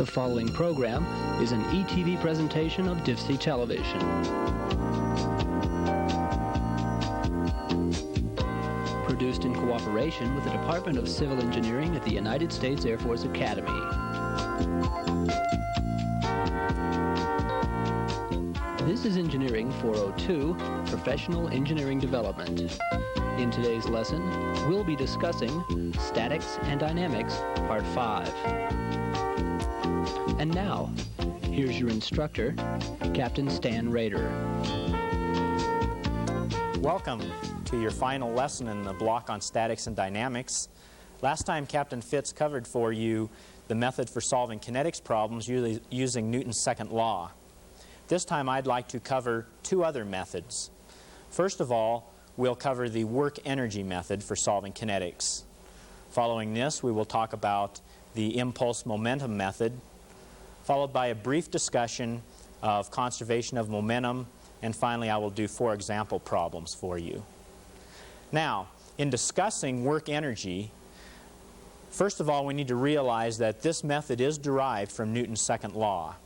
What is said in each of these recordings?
The following program is an ETV presentation of DIFC Television. Produced in cooperation with the Department of Civil Engineering at the United States Air Force Academy. This is Engineering 402, Professional Engineering Development. In today's lesson, we'll be discussing Statics and Dynamics, Part 5. And now, here's your instructor, Captain Stan Rader. Welcome to your final lesson in the block on statics and dynamics. Last time Captain Fitz covered for you the method for solving kinetics problems using Newton's second law. This time I'd like to cover two other methods. First of all, we'll cover the work-energy method for solving kinetics. Following this, we will talk about the impulse-momentum method, followed by a brief discussion of conservation of momentum, and finally I will do 4 example problems for you. Now, in discussing work-energy, first of all we need to realize that this method is derived from Newton's second law.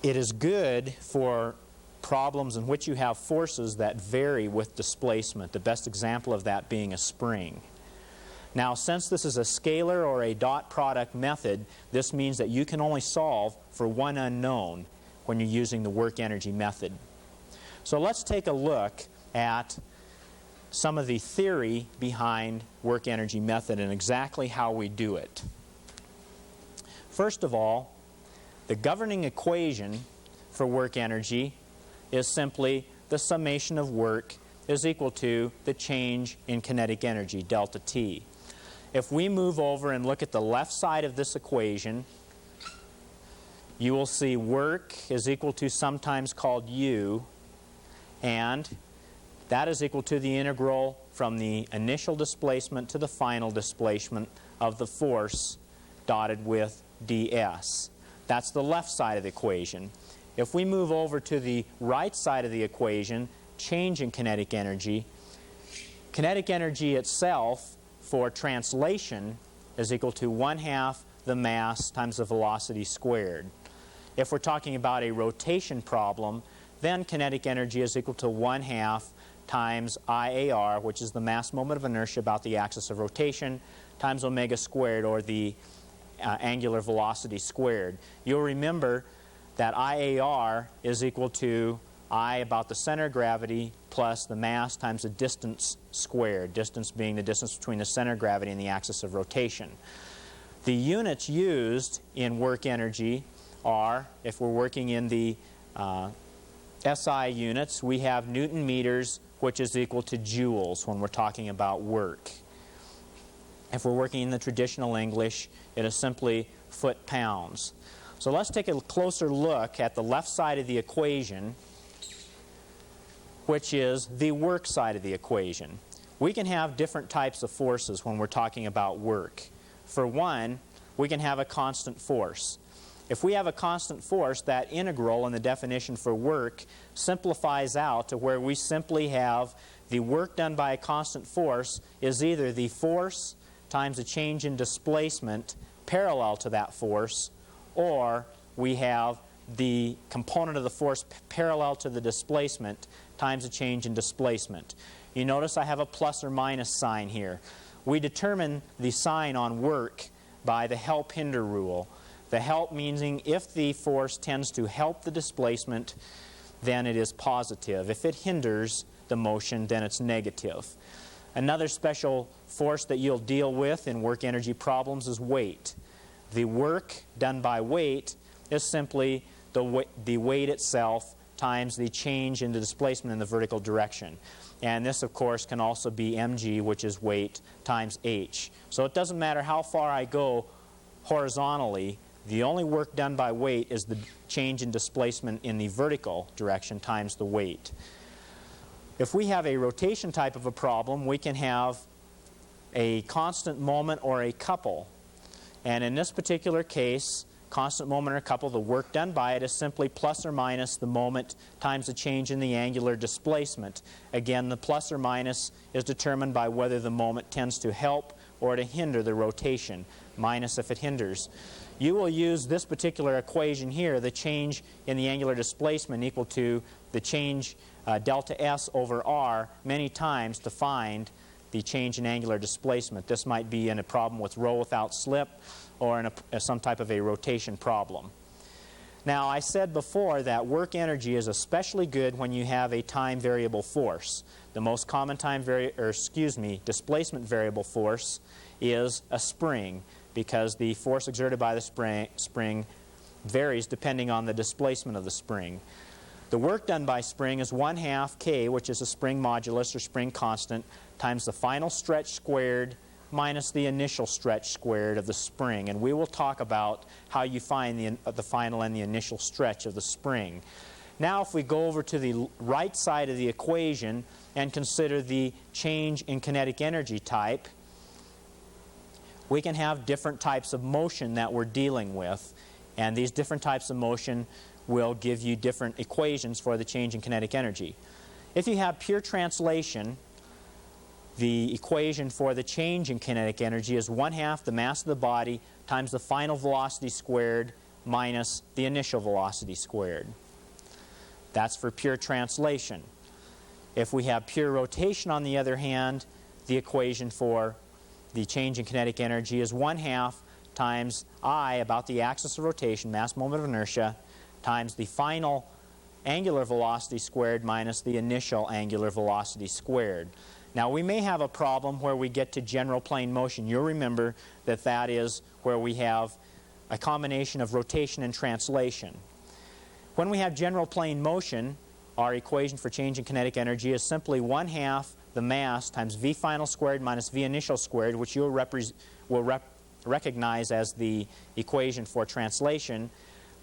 It is good for problems in which you have forces that vary with displacement, the best example of that being a spring. Now, since this is a scalar or a dot product method, this means that you can only solve for one unknown when you're using the work-energy method. So let's take a look at some of the theory behind work-energy method and exactly how we do it. First of all, the governing equation for work-energy is simply the summation of work is equal to the change in kinetic energy, delta T. If we move over and look at the left side of this equation, you will see work is equal to sometimes called U, and that is equal to the integral from the initial displacement to the final displacement of the force dotted with ds. That's the left side of the equation. If we move over to the right side of the equation, change in kinetic energy itself for translation is equal to 1/2 the mass times the velocity squared. If we're talking about a rotation problem, then kinetic energy is equal to 1/2 times IAR, which is the mass moment of inertia about the axis of rotation, times omega squared, or the angular velocity squared. You'll remember that IAR is equal to I about the center of gravity plus the mass times the distance squared, distance being the distance between the center of gravity and the axis of rotation. The units used in work energy are, if we're working in the SI units, we have Newton meters, which is equal to joules when we're talking about work. If we're working in the traditional English, it is simply foot-pounds. So let's take a closer look at the left side of the equation, which is the work side of the equation. We can have different types of forces when we're talking about work. For one, we can have a constant force. If we have a constant force, that integral in the definition for work simplifies out to where we simply have the work done by a constant force is either the force times a change in displacement parallel to that force, or we have the component of the force parallel to the displacement times a change in displacement. You notice I have a plus or minus sign here. We determine the sign on work by the help-hinder rule. The help meaning if the force tends to help the displacement, then it is positive. If it hinders the motion, then it's negative. Another special force that you'll deal with in work energy problems is weight. The work done by weight is simply the weight itself times the change in the displacement in the vertical direction. And this, of course, can also be mg, which is weight, times h. So it doesn't matter how far I go horizontally, the only work done by weight is the change in displacement in the vertical direction times the weight. If we have a rotation type of a problem, we can have a constant moment or a couple. And in this particular case, constant moment or couple, the work done by it is simply plus or minus the moment times the change in the angular displacement. Again, the plus or minus is determined by whether the moment tends to help or to hinder the rotation, minus if it hinders. You will use this particular equation here, the change in the angular displacement equal to the change delta S over R, many times to find the change in angular displacement. This might be in a problem with roll without slip or in some type of a rotation problem. Now, I said before that work energy is especially good when you have a time variable force. The most common displacement variable force is a spring, because the force exerted by the spring varies depending on the displacement of the spring. The work done by spring is 1/2 K, which is a spring modulus or spring constant, times the final stretch squared minus the initial stretch squared of the spring. And we will talk about how you find the final and the initial stretch of the spring. Now if we go over to the right side of the equation and consider the change in kinetic energy type, we can have different types of motion that we're dealing with. And these different types of motion will give you different equations for the change in kinetic energy. If you have pure translation, the equation for the change in kinetic energy is 1/2 the mass of the body times the final velocity squared minus the initial velocity squared. That's for pure translation. If we have pure rotation, on the other hand, the equation for the change in kinetic energy is 1/2 times I, about the axis of rotation, mass moment of inertia, times the final angular velocity squared minus the initial angular velocity squared. Now, we may have a problem where we get to general plane motion. You'll remember that that is where we have a combination of rotation and translation. When we have general plane motion, our equation for change in kinetic energy is simply 1/2 the mass times V final squared minus V initial squared, which you'll recognize as the equation for translation,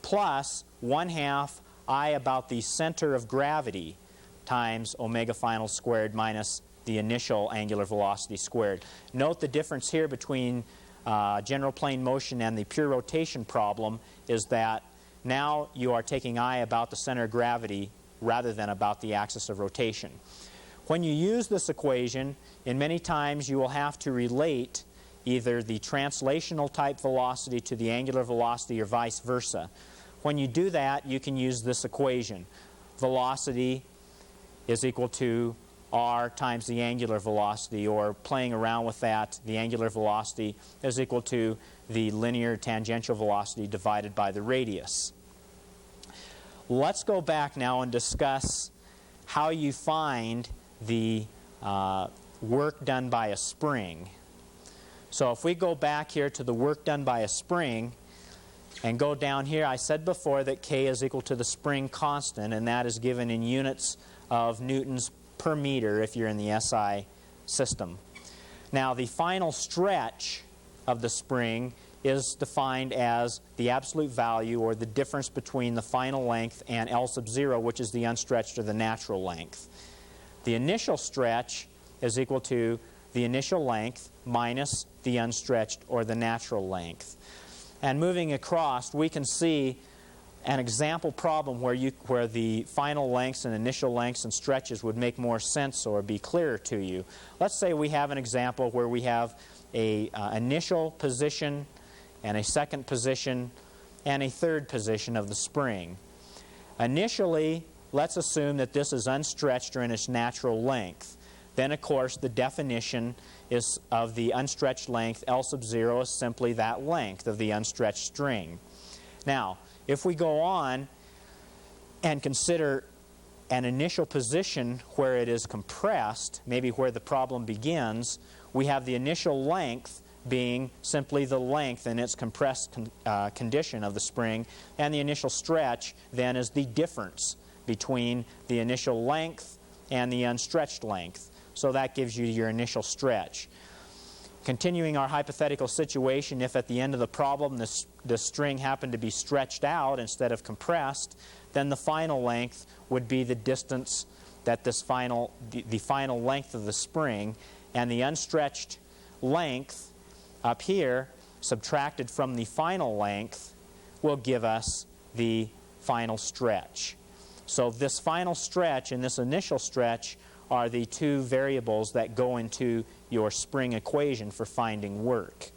plus 1/2 I about the center of gravity times omega final squared minus the initial angular velocity squared. Note the difference here between general plane motion and the pure rotation problem is that now you are taking I about the center of gravity rather than about the axis of rotation. When you use this equation, in many times you will have to relate either the translational type velocity to the angular velocity or vice versa. When you do that, you can use this equation. Velocity is equal to R times the angular velocity, or playing around with that, the angular velocity is equal to the linear tangential velocity divided by the radius. Let's go back now and discuss how you find the work done by a spring. So if we go back here to the work done by a spring and go down here, I said before that K is equal to the spring constant, and that is given in units of newtons per meter if you're in the SI system. Now, the final stretch of the spring is defined as the absolute value, or the difference between the final length and L sub 0, which is the unstretched or the natural length. The initial stretch is equal to the initial length minus the unstretched or the natural length. And moving across, we can see an example problem where the final lengths and initial lengths and stretches would make more sense or be clearer to you. Let's say we have an example where we have an initial position and a second position and a third position of the spring. Initially, let's assume that this is unstretched or in its natural length. Then, of course, the definition is of the unstretched length, L sub 0, is simply that length of the unstretched string. Now, if we go on and consider an initial position where it is compressed, maybe where the problem begins, we have the initial length being simply the length in its compressed condition of the spring, and the initial stretch then is the difference between the initial length and the unstretched length. So that gives you your initial stretch. Continuing our hypothetical situation, if at the end of the problem the string happened to be stretched out instead of compressed, then the final length would be the distance that the final length of the spring, and the unstretched length up here subtracted from the final length will give us the final stretch. So this final stretch and this initial stretch are the two variables that go into your spring equation for finding work.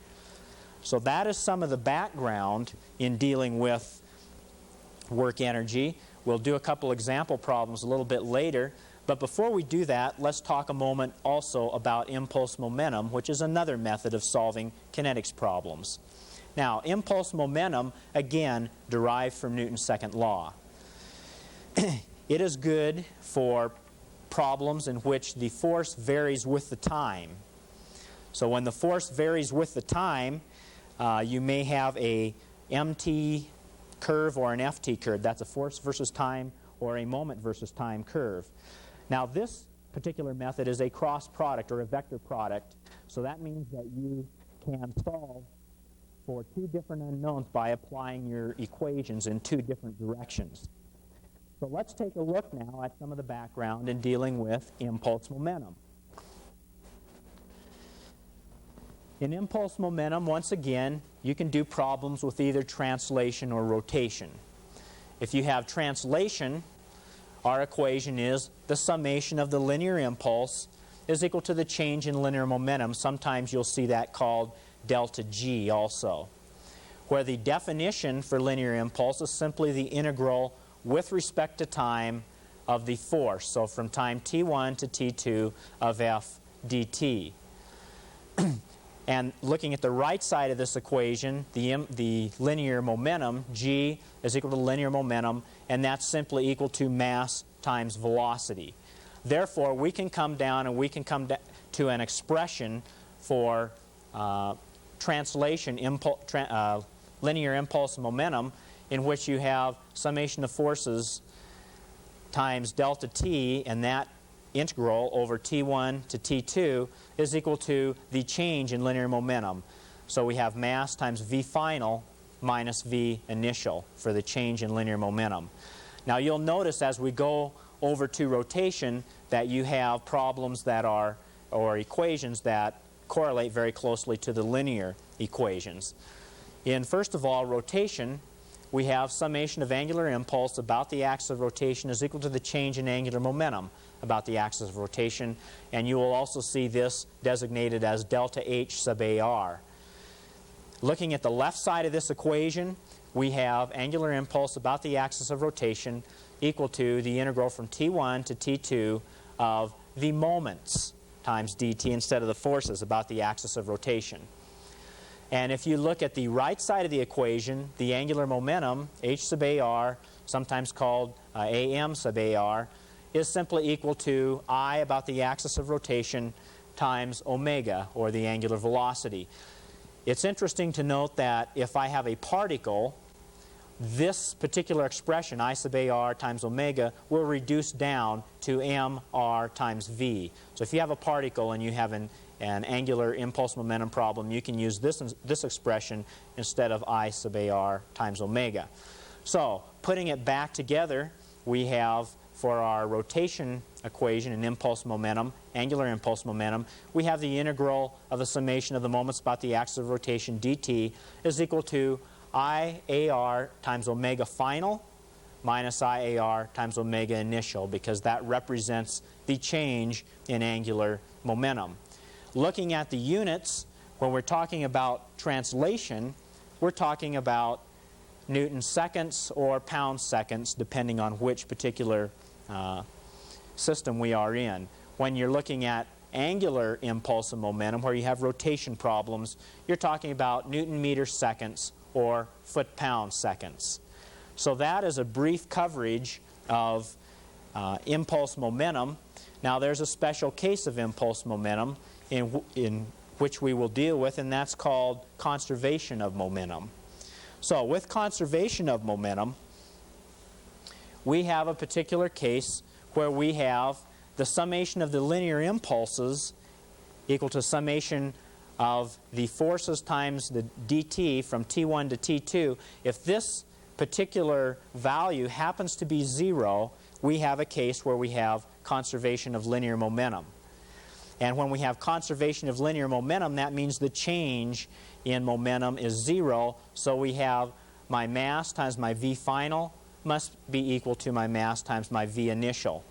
So that is some of the background in dealing with work energy. We'll do a couple example problems a little bit later. But before we do that, let's talk a moment also about impulse momentum, which is another method of solving kinetics problems. Now, impulse momentum, again, derived from Newton's second law. It is good for problems in which the force varies with the time. So when the force varies with the time, you may have a MT curve or an FT curve. That's a force versus time or a moment versus time curve. Now this particular method is a cross product or a vector product. So that means that you can solve for two different unknowns by applying your equations in two different directions. So let's take a look now at some of the background in dealing with impulse momentum. In impulse momentum, once again, you can do problems with either translation or rotation. If you have translation, our equation is the summation of the linear impulse is equal to the change in linear momentum. Sometimes you'll see that called delta G also, where the definition for linear impulse is simply the integral with respect to time of the force. So from time t1 to t2 of f dt. And looking at the right side of this equation, the linear momentum, g, is equal to linear momentum, and that's simply equal to mass times velocity. Therefore, we can come down and we can come to an expression for translation, linear impulse momentum, in which you have summation of forces times delta t, and that integral over t1 to t2 is equal to the change in linear momentum. So we have mass times v final minus v initial for the change in linear momentum. Now you'll notice as we go over to rotation that you have problems that are, or equations that correlate very closely to the linear equations. In first of all, rotation, we have summation of angular impulse about the axis of rotation is equal to the change in angular momentum about the axis of rotation, and you will also see this designated as delta H sub AR. Looking at the left side of this equation, we have angular impulse about the axis of rotation equal to the integral from t1 to t2 of the moments times dt instead of the forces about the axis of rotation. And if you look at the right side of the equation, the angular momentum, h sub AR, sometimes called AM sub AR, is simply equal to I about the axis of rotation times omega, or the angular velocity. It's interesting to note that if I have a particle, this particular expression, I sub AR times omega, will reduce down to mr times v. So if you have a particle and you have an angular impulse momentum problem, you can use this expression instead of I sub AR times omega. So putting it back together, we have for our rotation equation in impulse momentum, angular impulse momentum, we have the integral of the summation of the moments about the axis of rotation dt is equal to IAR times omega final minus IAR times omega initial, because that represents the change in angular momentum. Looking at the units, when we're talking about translation, we're talking about Newton seconds or pound seconds, depending on which particular system we are in. When you're looking at angular impulse and momentum, where you have rotation problems, you're talking about Newton meter seconds or foot-pound seconds. So that is a brief coverage of impulse momentum. Now there's a special case of impulse momentum in which we will deal with, and that's called conservation of momentum. So with conservation of momentum, we have a particular case where we have the summation of the linear impulses equal to summation of the forces times the dt from t1 to t2. If this particular value happens to be 0, we have a case where we have conservation of linear momentum. And when we have conservation of linear momentum, that means the change in momentum is 0. So we have my mass times my v final must be equal to my mass times my v initial.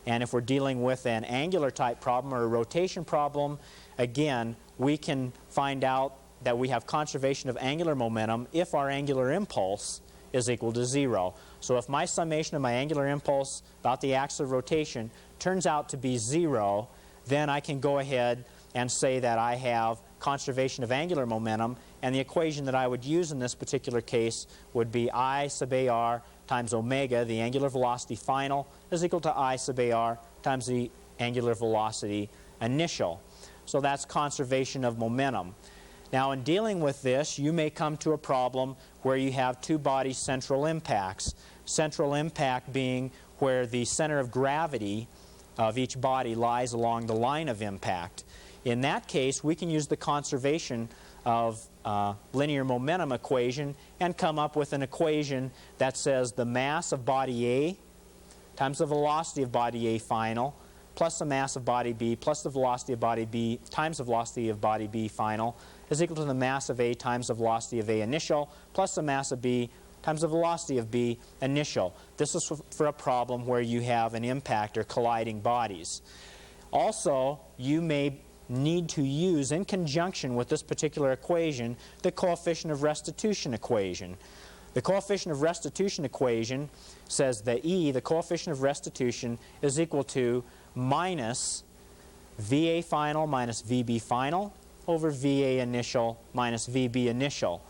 And if we're dealing with an angular type problem or a rotation problem, again, we can find out that we have conservation of angular momentum if our angular impulse is equal to 0. So if my summation of my angular impulse about the axis of rotation turns out to be 0, then I can go ahead and say that I have conservation of angular momentum, and the equation that I would use in this particular case would be I sub AR times omega, the angular velocity final, is equal to I sub AR times the angular velocity initial. So that's conservation of momentum. Now, in dealing with this, you may come to a problem where you have two body central impacts. Central impact being where the center of gravity of each body lies along the line of impact. In that case, we can use the conservation of linear momentum equation and come up with an equation that says the mass of body A times the velocity of body A final plus the mass of body B plus the velocity of body B times the velocity of body B final is equal to the mass of A times the velocity of A initial plus the mass of B times the velocity of B initial. This is for a problem where you have an impact or colliding bodies. Also, you may need to use, in conjunction with this particular equation, the coefficient of restitution equation. The coefficient of restitution equation says that E, the coefficient of restitution, is equal to minus VA final minus VB final over VA initial minus VB initial.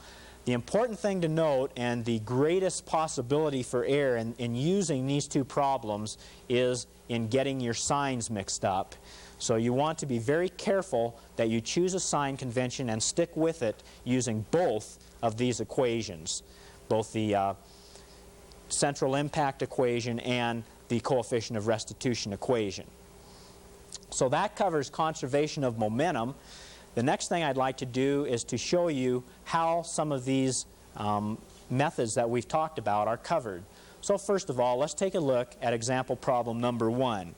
The important thing to note, and the greatest possibility for error in using these two problems, is in getting your signs mixed up. So you want to be very careful that you choose a sign convention and stick with it using both of these equations, both the central impact equation and the coefficient of restitution equation. So that covers conservation of momentum. The next thing I'd like to do is to show you how some of these methods that we've talked about are covered. So first of all, let's take a look at example problem number 1.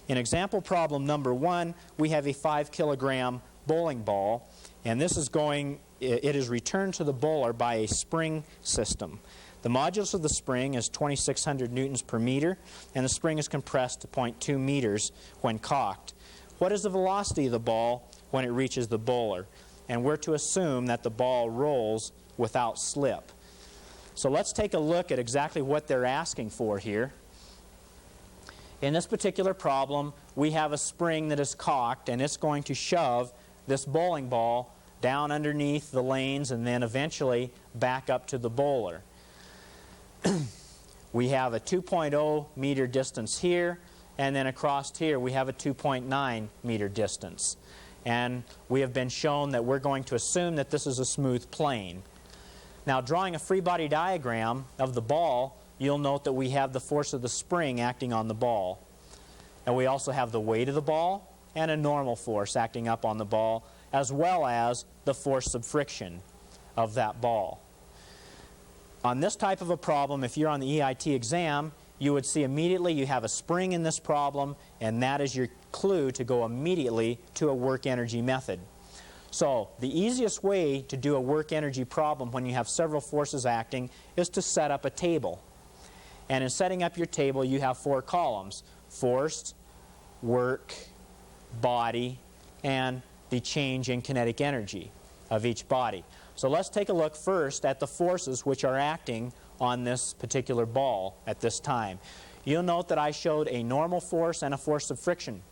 In example problem number 1, we have a 5 kilogram bowling ball, and this is it is returned to the bowler by a spring system. The modulus of the spring is 2,600 newtons per meter, and the spring is compressed to 0.2 meters when cocked. What is the velocity of the ball when it reaches the bowler? And we're to assume that the ball rolls without slip. So let's take a look at exactly what they're asking for here. In this particular problem, we have a spring that is cocked, and it's going to shove this bowling ball down underneath the lanes and then eventually back up to the bowler. We have a 2.0 meter distance here, and then across here we have a 2.9 meter distance. And we have been shown that we're going to assume that this is a smooth plane. Now, drawing a free body diagram of the ball, you'll note that we have the force of the spring acting on the ball. And we also have the weight of the ball and a normal force acting up on the ball, as well as the force of friction of that ball. On this type of a problem, if you're on the EIT exam, you would see immediately you have a spring in this problem, and that is your clue to go immediately to a work energy method. So the easiest way to do a work energy problem when you have several forces acting is to set up a table. And in setting up your table, you have 4 columns: force, work, body, and the change in kinetic energy of each body. So let's take a look first at the forces which are acting on this particular ball at this time. You'll note that I showed a normal force and a force of friction.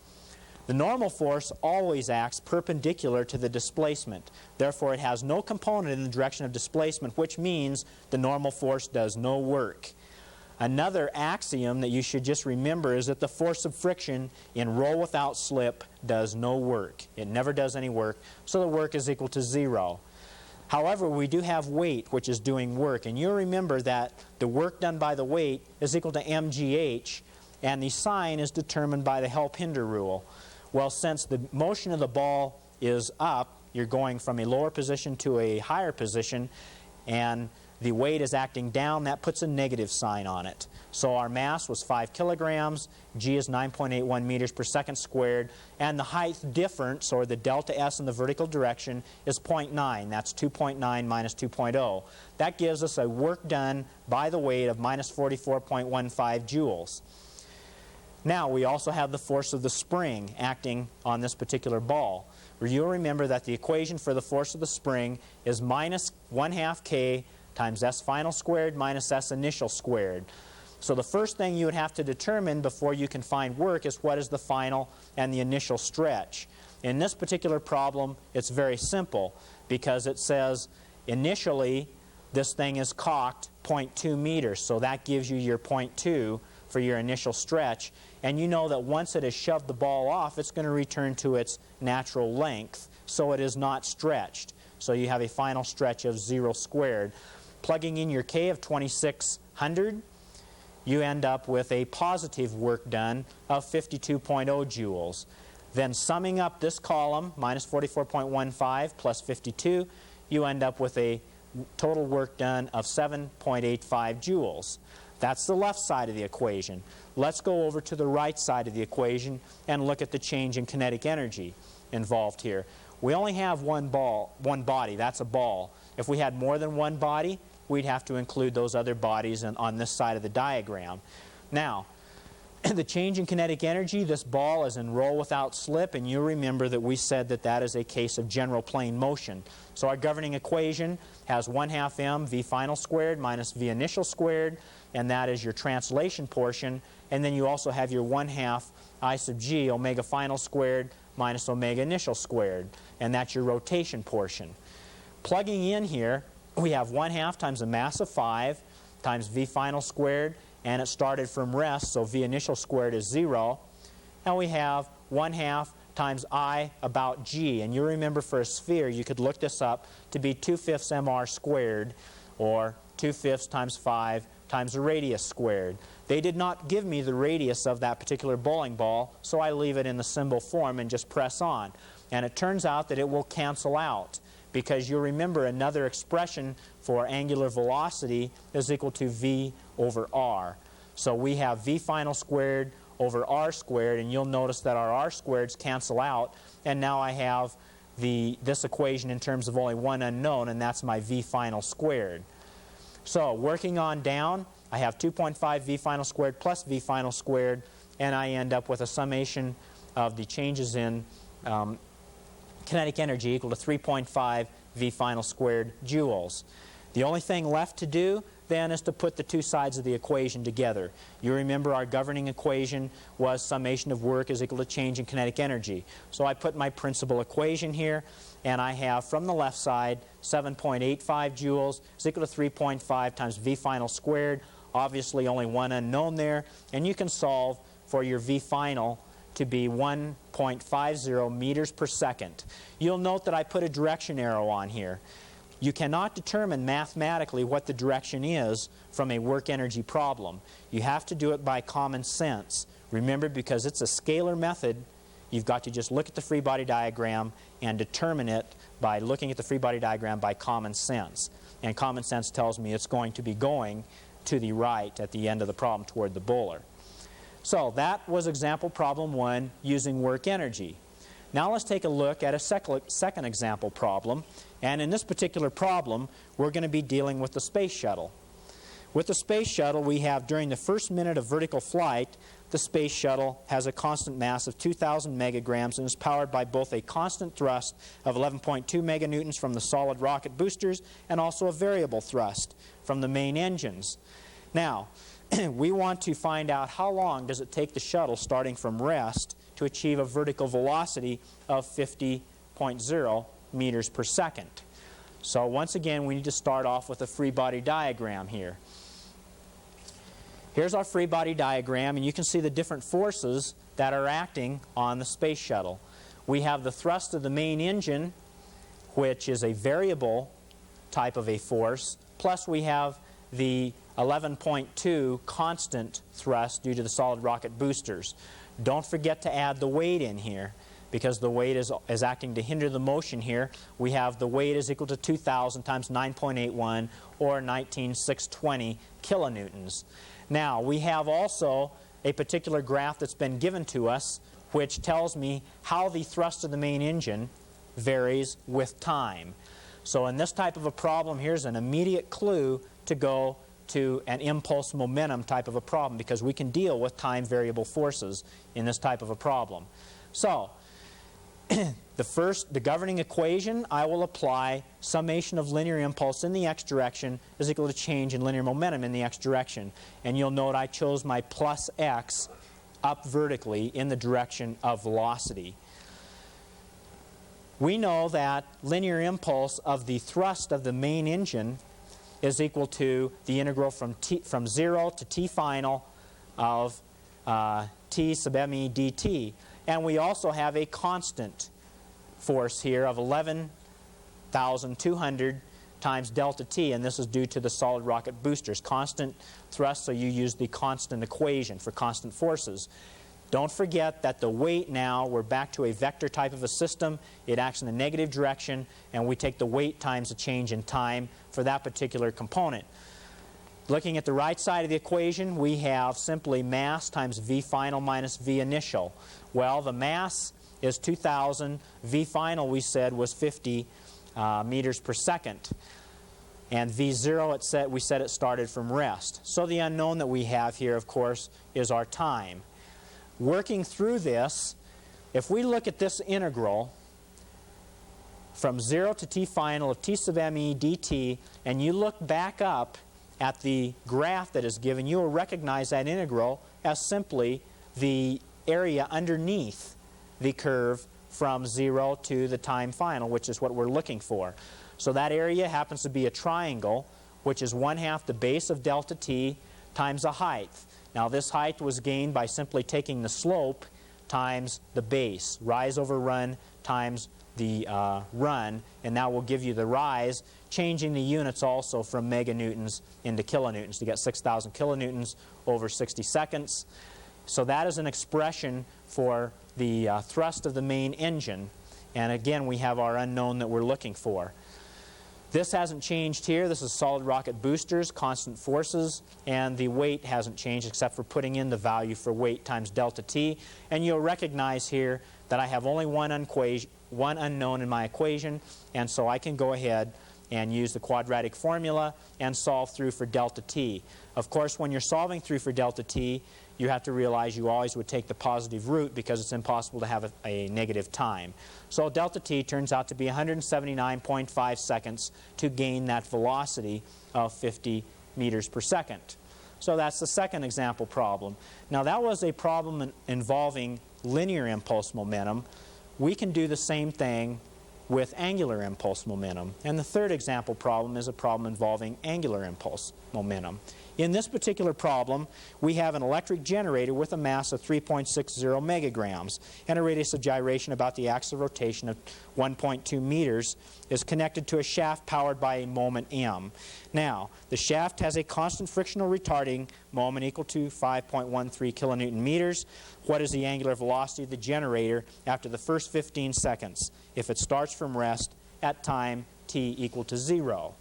The normal force always acts perpendicular to the displacement. Therefore, it has no component in the direction of displacement, which means the normal force does no work. Another axiom that you should just remember is that the force of friction in roll without slip does no work. It never does any work, so the work is equal to 0. However, we do have weight, which is doing work, and you'll remember that the work done by the weight is equal to mgh, and the sign is determined by the help-hinder rule. Well, since the motion of the ball is up, you're going from a lower position to a higher position, and the weight is acting down, that puts a negative sign on it. So our mass was 5 kilograms, g is 9.81 meters per second squared, and the height difference, or the delta S in the vertical direction, is 0.9. That's 2.9 minus 2.0. That gives us a work done by the weight of minus 44.15 joules. Now, we also have the force of the spring acting on this particular ball. You'll remember that the equation for the force of the spring is minus 1/2 k times S final squared minus S initial squared. So the first thing you would have to determine before you can find work is what is the final and the initial stretch. In this particular problem, it's very simple because it says initially this thing is cocked 0.2 meters. So that gives you your 0.2 for your initial stretch. And you know that once it has shoved the ball off, it's going to return to its natural length. So it is not stretched. So you have a final stretch of 0 squared. Plugging in your K of 2600, you end up with a positive work done of 52.0 joules. Then summing up this column, minus 44.15 plus 52, you end up with a total work done of 7.85 joules. That's the left side of the equation. Let's go over to the right side of the equation and look at the change in kinetic energy involved here. We only have one body, that's a ball. If we had more than one body, we'd have to include those other bodies on this side of the diagram. Now, the change in kinetic energy, this ball is in roll without slip, and you remember that we said that that is a case of general plane motion. So our governing equation has 1/2 m v final squared minus v initial squared, and that is your translation portion. And then you also have your 1/2 I sub g omega final squared minus omega initial squared, and that's your rotation portion. Plugging in here, we have 1/2 times a mass of 5 times v final squared, and it started from rest, so v initial squared is 0. And we have 1/2 times I about g. And you remember for a sphere, you could look this up to be 2/5 mr squared, or 2/5 times 5 times the radius squared. They did not give me the radius of that particular bowling ball, so I leave it in the symbol form and just press on. And it turns out that it will cancel out, because you'll remember another expression for angular velocity is equal to v over r. So we have v final squared over r squared, and you'll notice that our r squareds cancel out, and now I have this equation in terms of only one unknown, and that's my v final squared. So working on down, I have 2.5 v final squared plus v final squared, and I end up with a summation of the changes in kinetic energy equal to 3.5 v final squared joules. The only thing left to do then is to put the two sides of the equation together. You remember our governing equation was summation of work is equal to change in kinetic energy. So I put my principal equation here, and I have from the left side 7.85 joules is equal to 3.5 times v final squared. Obviously only one unknown there, and you can solve for your v final to be 1.50 meters per second. You'll note that I put a direction arrow on here. You cannot determine mathematically what the direction is from a work energy problem. You have to do it by common sense. Remember, because it's a scalar method, you've got to just look at the free body diagram and determine it by looking at the free body diagram by common sense. And common sense tells me it's going to be going to the right at the end of the problem toward the bowler. So that was example problem 1 using work energy. Now let's take a look at a second example problem. And in this particular problem, we're going to be dealing with the space shuttle. With the space shuttle, we have during the first minute of vertical flight, the space shuttle has a constant mass of 2,000 megagrams and is powered by both a constant thrust of 11.2 meganewtons from the solid rocket boosters and also a variable thrust from the main engines. Now, we want to find out how long does it take the shuttle starting from rest to achieve a vertical velocity of 50.0 meters per second. So once again, we need to start off with a free body diagram here. Here's our free body diagram, and you can see the different forces that are acting on the space shuttle. We have the thrust of the main engine, which is a variable type of a force, plus we have the 11.2 constant thrust due to the solid rocket boosters. Don't forget to add the weight in here, because the weight is acting to hinder the motion here. We have the weight is equal to 2,000 times 9.81, or 19,620 kilonewtons. Now, we have also a particular graph that's been given to us, which tells me how the thrust of the main engine varies with time. So in this type of a problem, here's an immediate clue to go to an impulse momentum type of a problem, because we can deal with time variable forces in this type of a problem. So the governing equation, I will apply summation of linear impulse in the x direction is equal to change in linear momentum in the x direction. And you'll note I chose my plus x up vertically in the direction of velocity. We know that linear impulse of the thrust of the main engine is equal to the integral from 0 to t final of t sub me dt. And we also have a constant force here of 11,200 times delta t, and this is due to the solid rocket boosters. Constant thrust, so you use the constant equation for constant forces. Don't forget that the weight now, we're back to a vector type of a system. It acts in the negative direction, and we take the weight times the change in time for that particular component. Looking at the right side of the equation, we have simply mass times v final minus v initial. Well, the mass is 2,000. V final, we said, was 50 meters per second. And V0, we said it started from rest. So the unknown that we have here, of course, is our time. Working through this, if we look at this integral from 0 to t final of t sub me dt, and you look back up at the graph that is given, you will recognize that integral as simply the area underneath the curve from 0 to the time final, which is what we're looking for. So that area happens to be a triangle, which is 1/2 the base of delta t times the height. Now this height was gained by simply taking the slope times the base, rise over run times the run, and that will give you the rise, changing the units also from meganewtons into kilonewtons to get 6,000 kilonewtons over 60 seconds. So that is an expression for the thrust of the main engine, and again we have our unknown that we're looking for. This hasn't changed here. This is solid rocket boosters, constant forces, and the weight hasn't changed except for putting in the value for weight times delta t. And you'll recognize here that I have only one unknown in my equation, and so I can go ahead and use the quadratic formula and solve through for delta t. Of course, when you're solving through for delta t, you have to realize you always would take the positive root because it's impossible to have a negative time. So delta t turns out to be 179.5 seconds to gain that velocity of 50 meters per second. So that's the second example problem. Now that was a problem involving linear impulse momentum. We can do the same thing with angular impulse momentum. And the third example problem is a problem involving angular impulse momentum. In this particular problem, we have an electric generator with a mass of 3.60 megagrams and a radius of gyration about the axis of rotation of 1.2 meters is connected to a shaft powered by a moment m. Now, the shaft has a constant frictional retarding moment equal to 5.13 kilonewton meters. What is the angular velocity of the generator after the first 15 seconds if it starts from rest at time t equal to 0?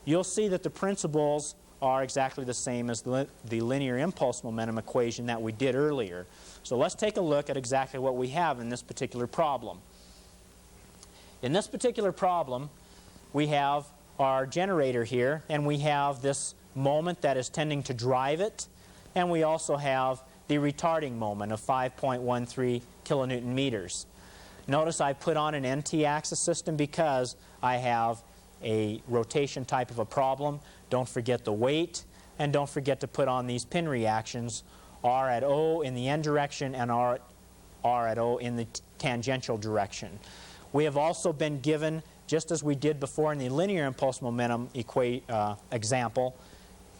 You'll see that the principles are exactly the same as the linear impulse momentum equation that we did earlier. So let's take a look at exactly what we have in this particular problem. In this particular problem, we have our generator here, and we have this moment that is tending to drive it, and we also have the retarding moment of 5.13 kilonewton meters. Notice I put on an NT-axis system because I have a rotation type of a problem. Don't forget the weight, and don't forget to put on these pin reactions, R at O in the n direction and R at O in the tangential direction. We have also been given, just as we did before in the linear impulse momentum example,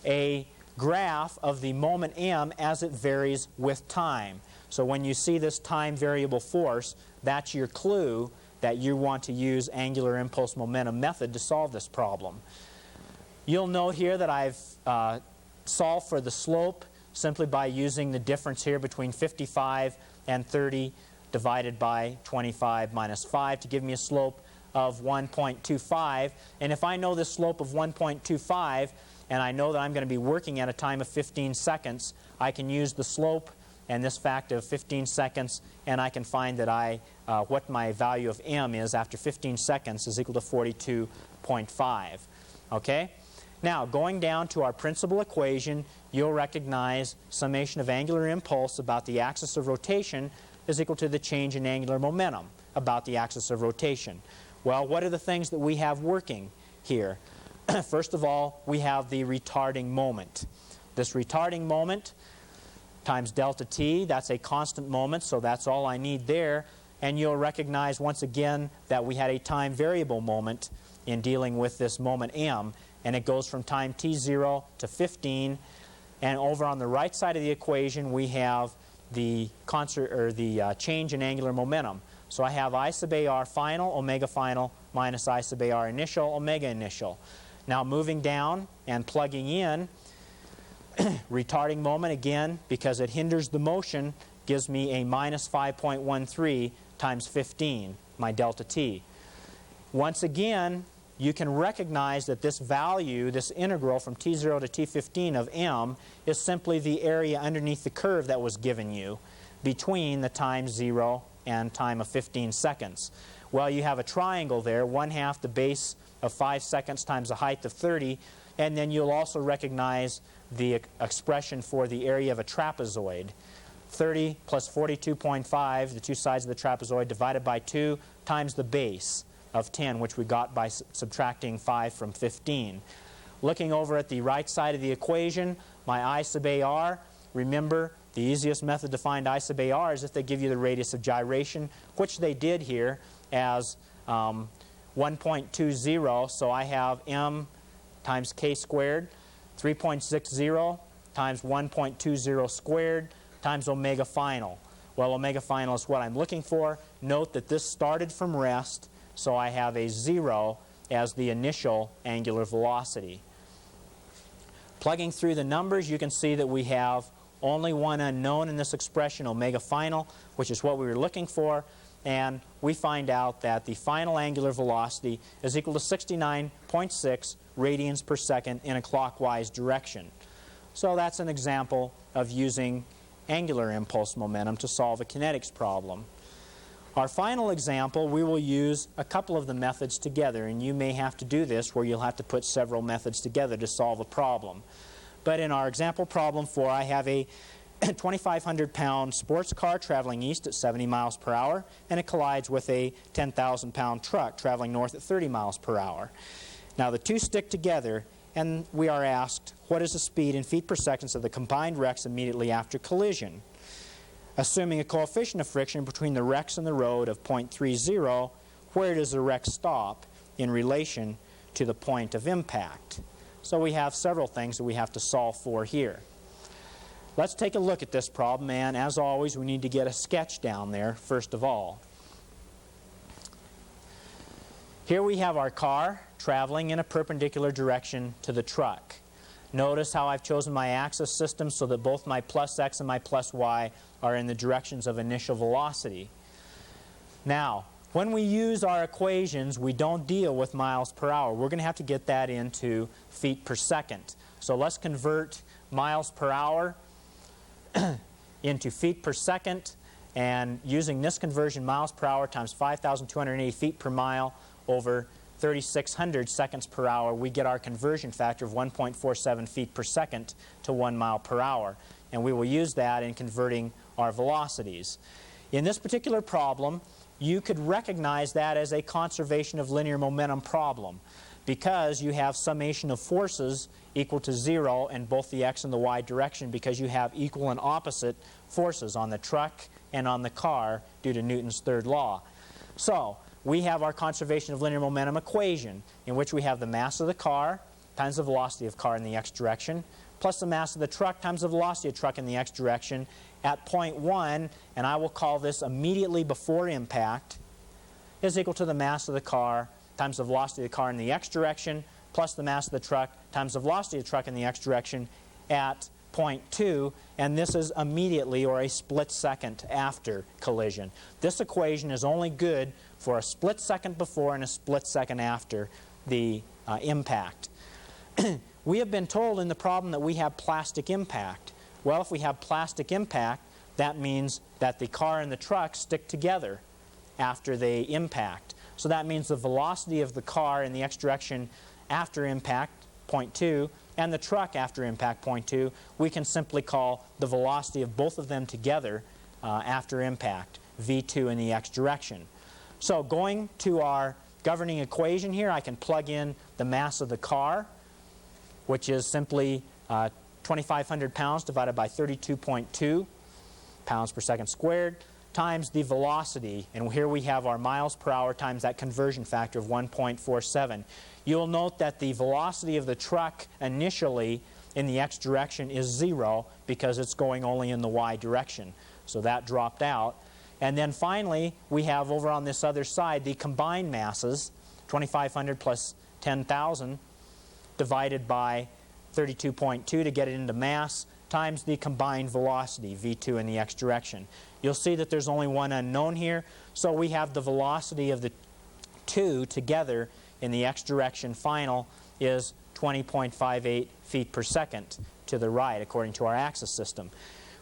a graph of the moment m as it varies with time. So when you see this time variable force, that's your clue that you want to use angular impulse momentum method to solve this problem. You'll note here that I've solved for the slope simply by using the difference here between 55 and 30 divided by 25 minus 5 to give me a slope of 1.25. And if I know this slope of 1.25 and I know that I'm going to be working at a time of 15 seconds, I can use the slope and this fact of 15 seconds, and I can find that what my value of m is after 15 seconds is equal to 42.5. Okay? Now, going down to our principal equation, you'll recognize summation of angular impulse about the axis of rotation is equal to the change in angular momentum about the axis of rotation. Well, what are the things that we have working here? First of all, we have the retarding moment. This retarding moment times delta t, that's a constant moment, so that's all I need there. And you'll recognize once again that we had a time variable moment in dealing with this moment m, and it goes from time t0 to 15. And over on the right side of the equation, we have the change in angular momentum. So I have I sub AR final, omega final, minus I sub AR initial, omega initial. Now moving down and plugging in, retarding moment again, because it hinders the motion, gives me a minus 5.13 times 15, my delta t. Once again, you can recognize that this value, this integral from t0 to t15 of m, is simply the area underneath the curve that was given you between the time 0 and time of 15 seconds. Well, you have a triangle there, 1/2 the base of 5 seconds times the height of 30, and then you'll also recognize the expression for the area of a trapezoid. 30 plus 42.5, the two sides of the trapezoid, divided by 2 times the base of 10, which we got by subtracting 5 from 15. Looking over at the right side of the equation, my I sub AR, remember, the easiest method to find I sub AR is if they give you the radius of gyration, which they did here as 1.20, so I have m times k squared, 3.60 times 1.20 squared times omega final. Well, omega final is what I'm looking for. Note that this started from rest, so I have a 0 as the initial angular velocity. Plugging through the numbers, you can see that we have only one unknown in this expression, omega final, which is what we were looking for. And we find out that the final angular velocity is equal to 69.6 radians per second in a clockwise direction. So that's an example of using angular impulse momentum to solve a kinetics problem. Our final example, we will use a couple of the methods together, and you may have to do this where you'll have to put several methods together to solve a problem. But in our example problem 4, I have a 2,500-pound sports car traveling east at 70 miles per hour, and it collides with a 10,000-pound truck traveling north at 30 miles per hour. Now the two stick together, and we are asked, what is the speed in feet per second of the combined wrecks immediately after collision? Assuming a coefficient of friction between the wrecks and the road of 0.30, where does the wreck stop in relation to the point of impact? So we have several things that we have to solve for here. Let's take a look at this problem, and as always, we need to get a sketch down there first of all. Here we have our car traveling in a perpendicular direction to the truck. Notice how I've chosen my axis system so that both my plus x and my plus y are in the directions of initial velocity. Now, when we use our equations, we don't deal with miles per hour. We're going to have to get that into feet per second. So let's convert miles per hour into feet per second, and using this conversion, miles per hour times 5,280 feet per mile over 3,600 seconds per hour, we get our conversion factor of 1.47 feet per second to 1 mile per hour. And we will use that in converting our velocities. In this particular problem, you could recognize that as a conservation of linear momentum problem, because you have summation of forces equal to 0 in both the x and the y direction, because you have equal and opposite forces on the truck and on the car due to Newton's third law. So we have our conservation of linear momentum equation, in which we have the mass of the car times the velocity of car in the x direction, plus the mass of the truck times the velocity of truck in the x direction at point 1, and I will call this immediately before impact, is equal to the mass of the car times the velocity of the car in the x direction, plus the mass of the truck times the velocity of the truck in the x direction at point 2, and this is immediately, or a split second after collision. This equation is only good for a split second before and a split second after the impact. We have been told in the problem that we have plastic impact. Well, if we have plastic impact, that means that the car and the truck stick together after they impact. So that means the velocity of the car in the x direction after impact point 2, and the truck after impact, point 2, we can simply call the velocity of both of them together after impact, v2 in the x direction. So going to our governing equation here, I can plug in the mass of the car, which is simply 2,500 pounds divided by 32.2 pounds per second squared, times the velocity, and here we have our miles per hour times that conversion factor of 1.47. You'll note that the velocity of the truck initially in the x direction is 0 because it's going only in the y direction. So that dropped out. And then finally, we have over on this other side the combined masses, 2,500 plus 10,000 divided by 32.2 to get it into mass, times the combined velocity, v2 in the x direction. You'll see that there's only one unknown here, so we have the velocity of the two together in the x direction final is 20.58 feet per second to the right, according to our axis system.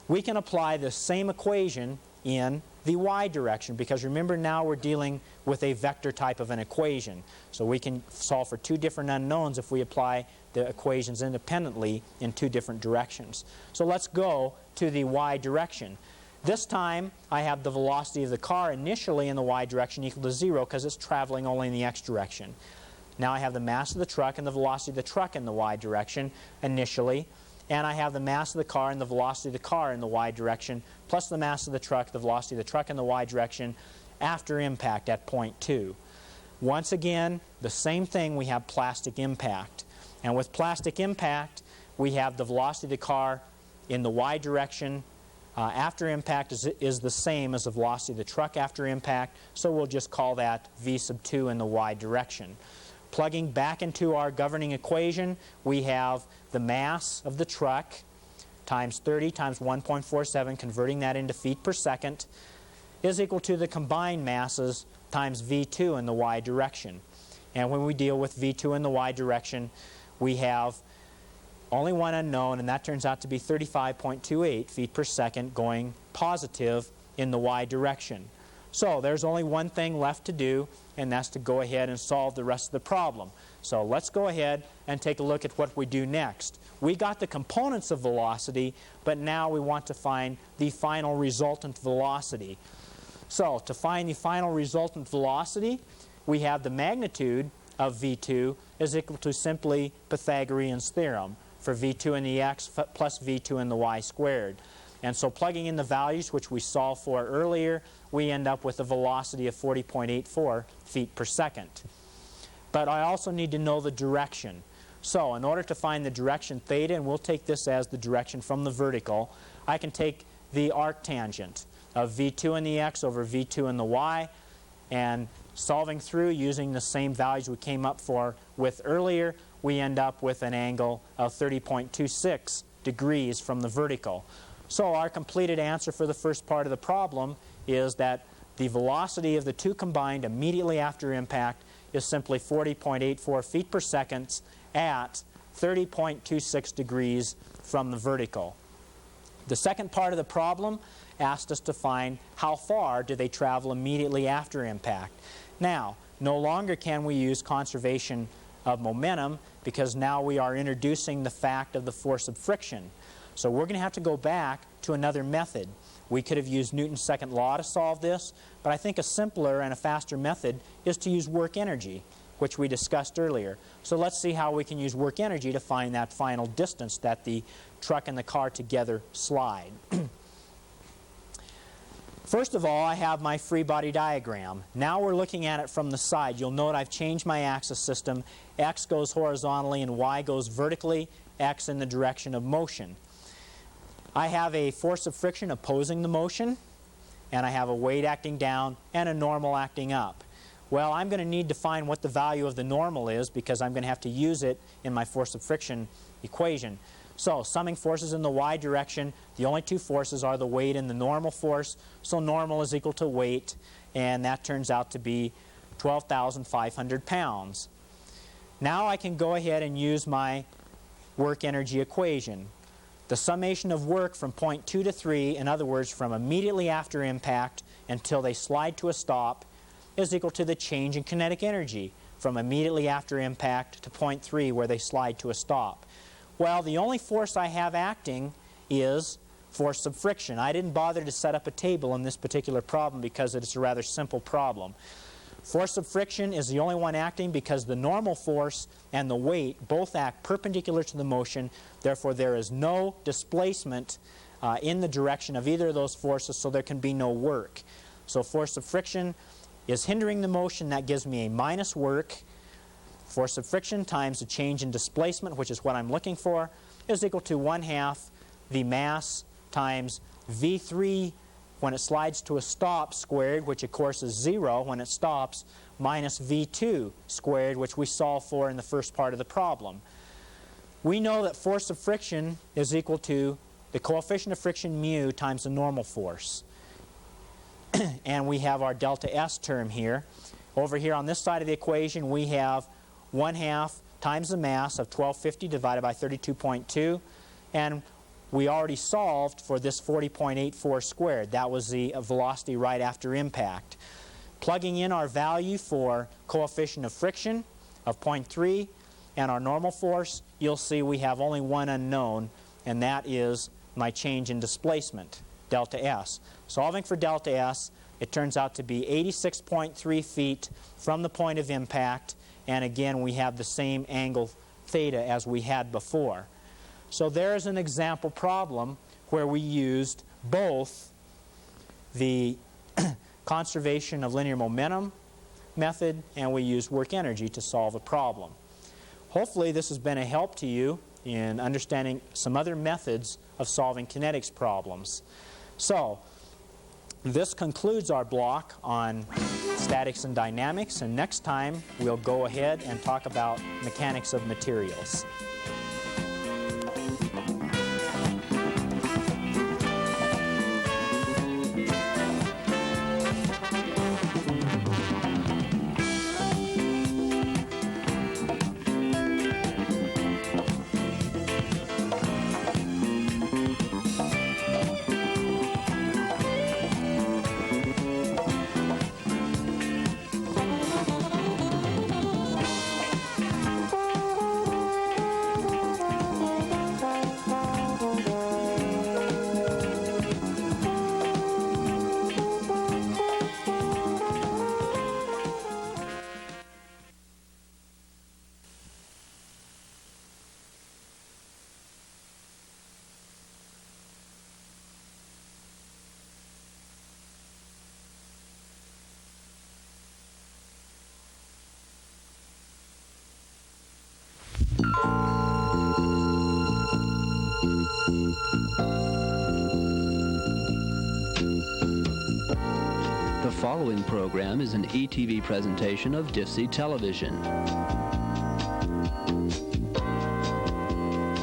We can apply the same equation in the y direction, because remember, now we're dealing with a vector type of an equation. So we can solve for two different unknowns if we apply the equations independently in two different directions. So let's go to the y direction. This time I have the velocity of the car initially in the y direction equal to 0 because it's traveling only in the x direction. Now I have the mass of the truck and the velocity of the truck in the y direction initially, and I have the mass of the car and the velocity of the car in the y direction, plus the mass of the truck, the velocity of the truck in the y direction after impact at point 2. Once again, the same thing, we have plastic impact. And with plastic impact, we have the velocity of the car in the y direction after impact is the same as the velocity of the truck after impact, so we'll just call that v sub 2 in the y direction. Plugging back into our governing equation, we have the mass of the truck times 30 times 1.47, converting that into feet per second, is equal to the combined masses times v2 in the y direction. And when we deal with v2 in the y direction, we have only one unknown, and that turns out to be 35.28 feet per second going positive in the y direction. So there's only one thing left to do, and that's to go ahead and solve the rest of the problem. So let's go ahead and take a look at what we do next. We got the components of velocity, but now we want to find the final resultant velocity. So to find the final resultant velocity, we have the magnitude of v2 is equal to simply Pythagorean's theorem for v2 in the x plus v2 in the y squared. And so plugging in the values which we solved for earlier, we end up with a velocity of 40.84 feet per second. But I also need to know the direction. So in order to find the direction theta, and we'll take this as the direction from the vertical, I can take the arctangent of v2 in the x over v2 in the y, and solving through using the same values we came up with earlier, we end up with an angle of 30.26 degrees from the vertical. So our completed answer for the first part of the problem is that the velocity of the two combined immediately after impact is simply 40.84 feet per second at 30.26 degrees from the vertical. The second part of the problem asked us to find how far do they travel immediately after impact. Now, no longer can we use conservation of momentum because now we are introducing the fact of the force of friction. So we're going to have to go back to another method. We could have used Newton's second law to solve this, but I think a simpler and a faster method is to use work energy, which we discussed earlier. So let's see how we can use work energy to find that final distance that the truck and the car together slide. First of all, I have my free body diagram. Now we're looking at it from the side. You'll note I've changed my axis system. X goes horizontally and Y goes vertically, X in the direction of motion. I have a force of friction opposing the motion, and I have a weight acting down and a normal acting up. Well, I'm going to need to find what the value of the normal is because I'm going to have to use it in my force of friction equation. So, summing forces in the y direction, the only two forces are the weight and the normal force. So normal is equal to weight, and that turns out to be 12,500 pounds. Now I can go ahead and use my work energy equation. The summation of work from point 2 to 3, in other words, from immediately after impact until they slide to a stop, is equal to the change in kinetic energy from immediately after impact to point 3 where they slide to a stop? Well, the only force I have acting is force of friction. I didn't bother to set up a table in this particular problem because it's a rather simple problem. Force of friction is the only one acting because the normal force and the weight both act perpendicular to the motion. Therefore, there is no displacement in the direction of either of those forces, so there can be no work. So force of friction is hindering the motion. That gives me a minus work. Force of friction times the change in displacement, which is what I'm looking for, is equal to 1/2 the mass times V3 when it slides to a stop squared, which of course is 0 when it stops, minus V2 squared, which we solved for in the first part of the problem. We know that force of friction is equal to the coefficient of friction mu times the normal force. And we have our delta S term here. Over here on this side of the equation we have 1/2 times the mass of 1250 divided by 32.2, and we already solved for this 40.84 squared. That was the velocity right after impact. Plugging in our value for coefficient of friction of 0.3 and our normal force, you'll see we have only one unknown, and that is my change in displacement, delta S. Solving for delta S, it turns out to be 86.3 feet from the point of impact, and again we have the same angle theta as we had before. So there's an example problem where we used both the conservation of linear momentum method and we used work energy to solve a problem. Hopefully this has been a help to you in understanding some other methods of solving kinetics problems. So this concludes our block on statics and dynamics, and next time we'll go ahead and talk about mechanics of materials. The following program is an ETV presentation of DIFC Television.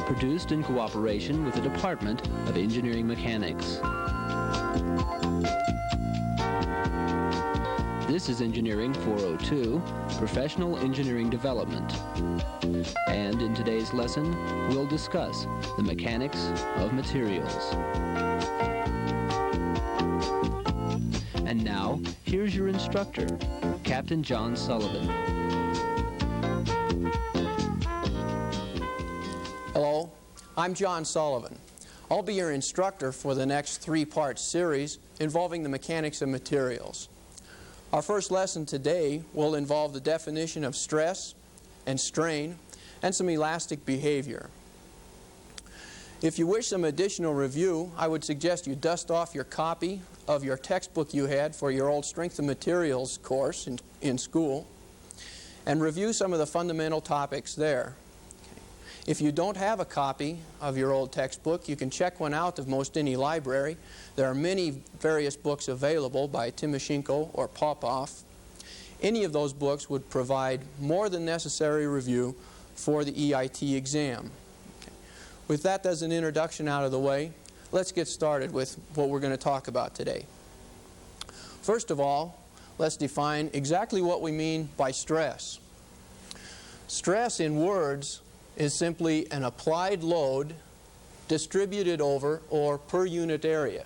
Produced in cooperation with the Department of Engineering Mechanics. This is Engineering 402, Professional Engineering Development. And in today's lesson, we'll discuss the mechanics of materials. And now, here's your instructor, Captain John Sullivan. Hello, I'm John Sullivan. I'll be your instructor for the next three-part series involving the mechanics of materials. Our first lesson today will involve the definition of stress and strain and some elastic behavior. If you wish some additional review, I would suggest you dust off your copy of your textbook you had for your old Strength of Materials course in school and review some of the fundamental topics there. If you don't have a copy of your old textbook, you can check one out of most any library. There are many various books available by Timoshenko or Popov. Any of those books would provide more than necessary review for the EIT exam. With that as an introduction out of the way, let's get started with what we're going to talk about today. First of all, let's define exactly what we mean by stress. Stress in words is simply an applied load distributed over or per unit area.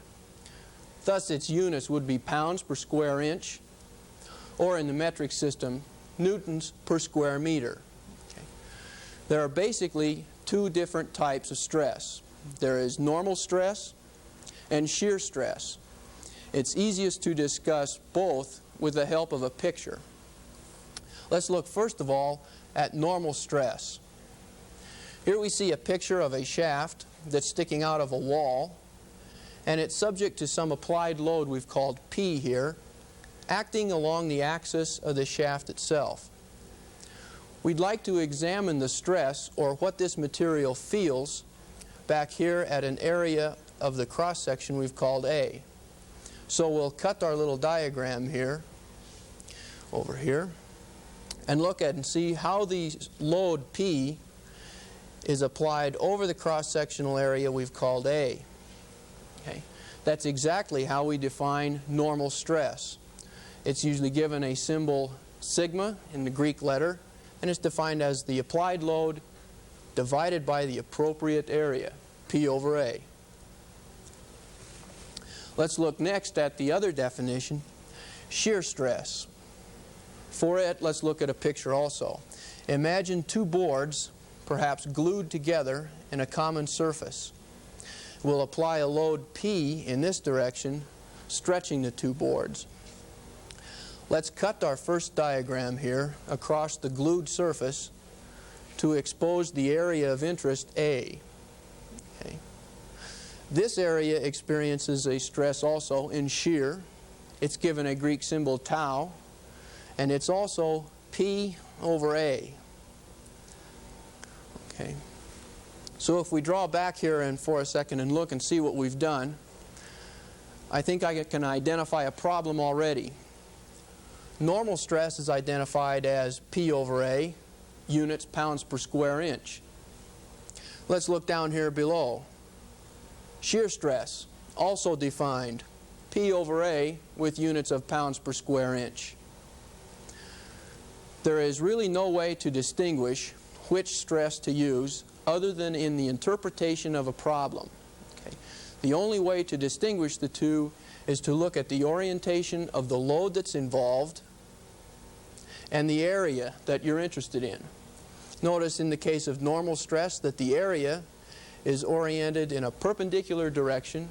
Thus its units would be pounds per square inch, or in the metric system, newtons per square meter. Okay. There are basically two different types of stress. There is normal stress and shear stress. It's easiest to discuss both with the help of a picture. Let's look first of all at normal stress. Here we see a picture of a shaft that's sticking out of a wall, and it's subject to some applied load we've called P here, acting along the axis of the shaft itself. We'd like to examine the stress, or what this material feels, back here at an area of the cross-section we've called A. So we'll cut our little diagram here, over here, and look at and see how the load P is applied over the cross-sectional area we've called A. Okay. That's exactly how we define normal stress. It's usually given a symbol sigma in the Greek letter, and it's defined as the applied load divided by the appropriate area, P over A. Let's look next at the other definition, shear stress. For it, let's look at a picture also. Imagine two boards, perhaps glued together in a common surface. We'll apply a load P in this direction, stretching the two boards. Let's cut our first diagram here across the glued surface to expose the area of interest A. Okay. This area experiences a stress also in shear. It's given a Greek symbol tau, and it's also P over A. Okay. So if we draw back here and for a second and look and see what we've done, I think I can identify a problem already. Normal stress is identified as P over A, units pounds per square inch. Let's look down here below. Shear stress, also defined, P over A with units of pounds per square inch. There is really no way to distinguish which stress to use other than in the interpretation of a problem. Okay. The only way to distinguish the two is to look at the orientation of the load that's involved and the area that you're interested in. Notice in the case of normal stress that the area is oriented in a perpendicular direction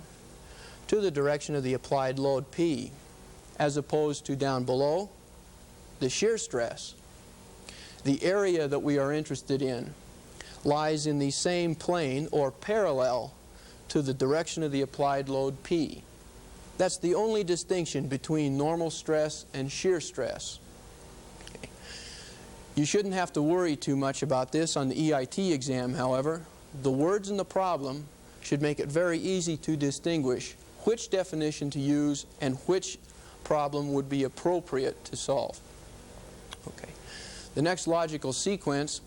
to the direction of the applied load P, as opposed to down below, the shear stress. The area that we are interested in lies in the same plane or parallel to the direction of the applied load P. That's the only distinction between normal stress and shear stress. Okay. You shouldn't have to worry too much about this on the EIT exam, however. The words in the problem should make it very easy to distinguish which definition to use and which problem would be appropriate to solve. Okay. The next logical sequence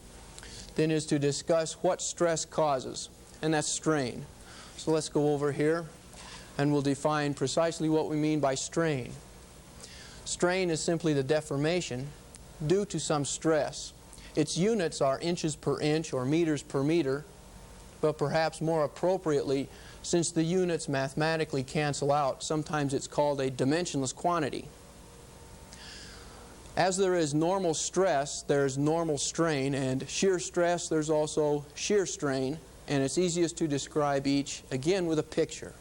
then is to discuss what stress causes, and that's strain. So let's go over here and we'll define precisely what we mean by strain. Strain is simply the deformation due to some stress. Its units are inches per inch or meters per meter, but perhaps more appropriately, since the units mathematically cancel out, sometimes it's called a dimensionless quantity. As there is normal stress, there's normal strain, and shear stress, there's also shear strain, and it's easiest to describe each, again, with a picture.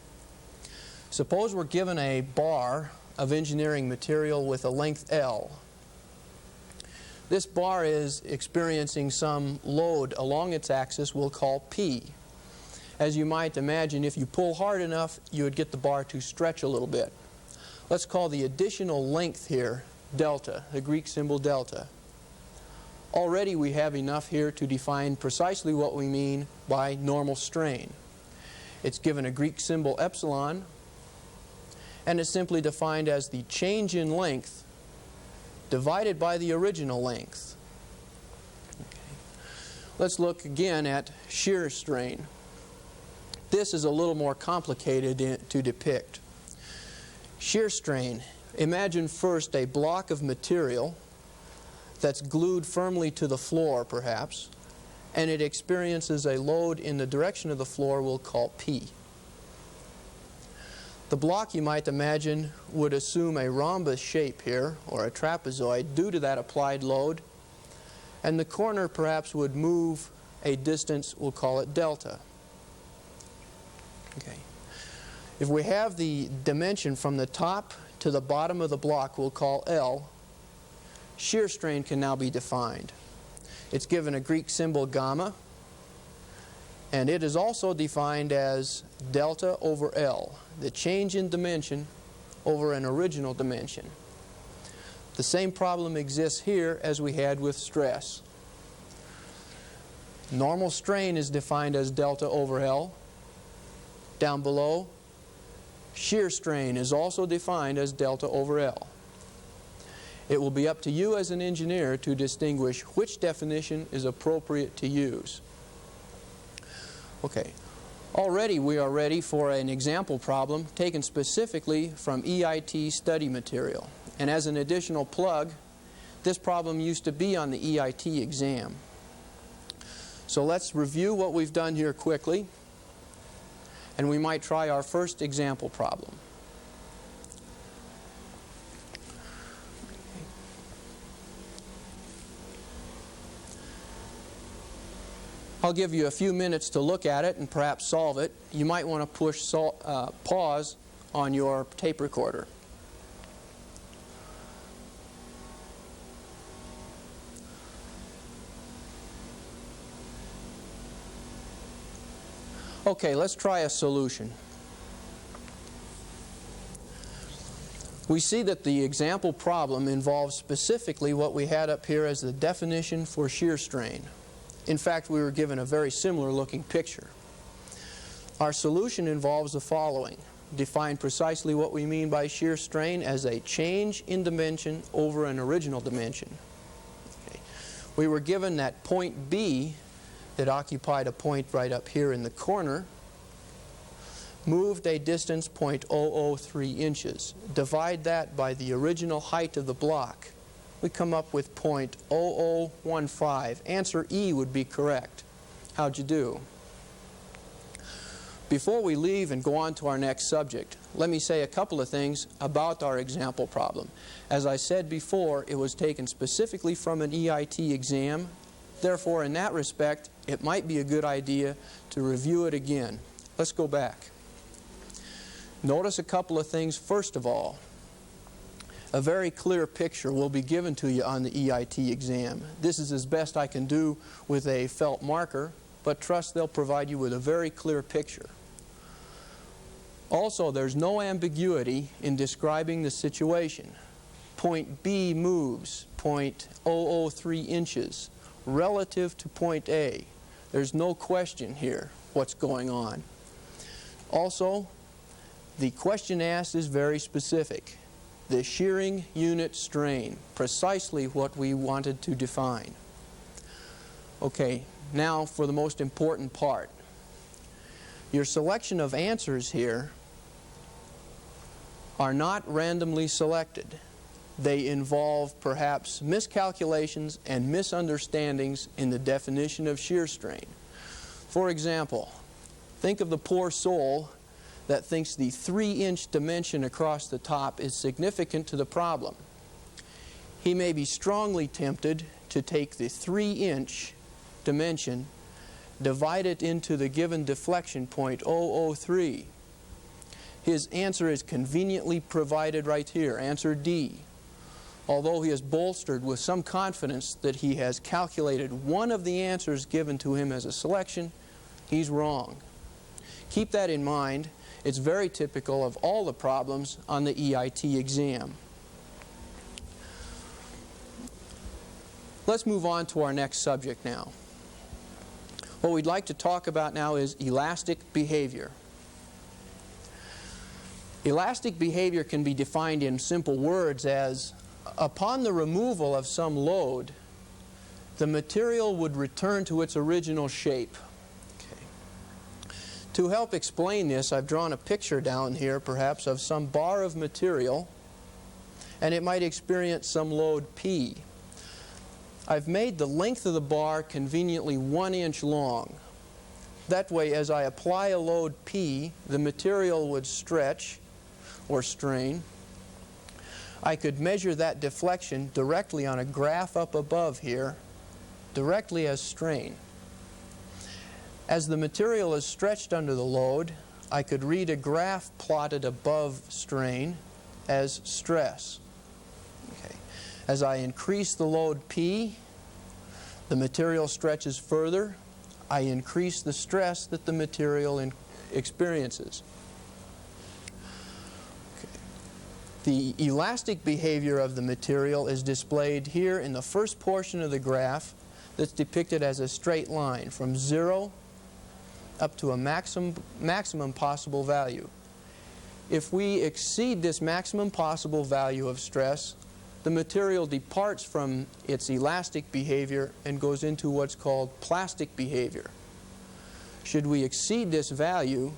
Suppose we're given a bar of engineering material with a length L. This bar is experiencing some load along its axis we'll call P. As you might imagine, if you pull hard enough, you would get the bar to stretch a little bit. Let's call the additional length here delta, the Greek symbol delta. Already we have enough here to define precisely what we mean by normal strain. It's given a Greek symbol epsilon, and it's simply defined as the change in length divided by the original length. Okay. Let's look again at shear strain. This is a little more complicated to depict. Shear strain. Imagine first a block of material that's glued firmly to the floor, perhaps, and it experiences a load in the direction of the floor we'll call P. The block, you might imagine, would assume a rhombus shape here, or a trapezoid, due to that applied load. And the corner perhaps would move a distance, we'll call it delta. Okay. If we have the dimension from the top to the bottom of the block, we'll call L, shear strain can now be defined. It's given a Greek symbol gamma, and it is also defined as delta over L, the change in dimension over an original dimension. The same problem exists here as we had with stress. Normal strain is defined as delta over L. Down below, shear strain is also defined as delta over L. It will be up to you as an engineer to distinguish which definition is appropriate to use. Okay, already we are ready for an example problem taken specifically from EIT study material. And as an additional plug, this problem used to be on the EIT exam. So let's review what we've done here quickly, and we might try our first example problem. I'll give you a few minutes to look at it and perhaps solve it. You might want to push pause on your tape recorder. Okay, let's try a solution. We see that the example problem involves specifically what we had up here as the definition for shear strain. In fact, we were given a very similar looking picture. Our solution involves the following. Define precisely what we mean by shear strain as a change in dimension over an original dimension. Okay. We were given that point B that occupied a point right up here in the corner, moved a distance 0.003 inches. Divide that by the original height of the block. We come up with 0.0015. Answer E would be correct. How'd you do? Before we leave and go on to our next subject, let me say a couple of things about our example problem. As I said before, it was taken specifically from an EIT exam. Therefore, in that respect, it might be a good idea to review it again. Let's go back. Notice a couple of things. First of all, a very clear picture will be given to you on the EIT exam. This is as best I can do with a felt marker, but trust they'll provide you with a very clear picture. Also, there's no ambiguity in describing the situation. Point B moves 0.003 inches relative to point A. There's no question here what's going on. Also, the question asked is very specific. The shearing unit strain, precisely what we wanted to define. Okay, now for the most important part. Your selection of answers here are not randomly selected. They involve perhaps miscalculations and misunderstandings in the definition of shear strain. For example, think of the poor soul that thinks the 3-inch dimension across the top is significant to the problem. He may be strongly tempted to take the 3-inch dimension, divide it into the given deflection point 003. His answer is conveniently provided right here, answer D. Although he is bolstered with some confidence that he has calculated one of the answers given to him as a selection, he's wrong. Keep that in mind. It's very typical of all the problems on the EIT exam. Let's move on to our next subject now. What we'd like to talk about now is elastic behavior. Elastic behavior can be defined in simple words as, upon the removal of some load, the material would return to its original shape. To help explain this, I've drawn a picture down here, perhaps, of some bar of material, and it might experience some load P. I've made the length of the bar conveniently 1 inch long. That way, as I apply a load P, the material would stretch or strain, I could measure that deflection directly on a graph up above here, directly as strain. As the material is stretched under the load, I could read a graph plotted above strain as stress. Okay. As I increase the load P, the material stretches further. I increase the stress that the material experiences. Okay. The elastic behavior of the material is displayed here in the first portion of the graph that's depicted as a straight line from 0 up to a maximum possible value. If we exceed this maximum possible value of stress, the material departs from its elastic behavior and goes into what's called plastic behavior. Should we exceed this value,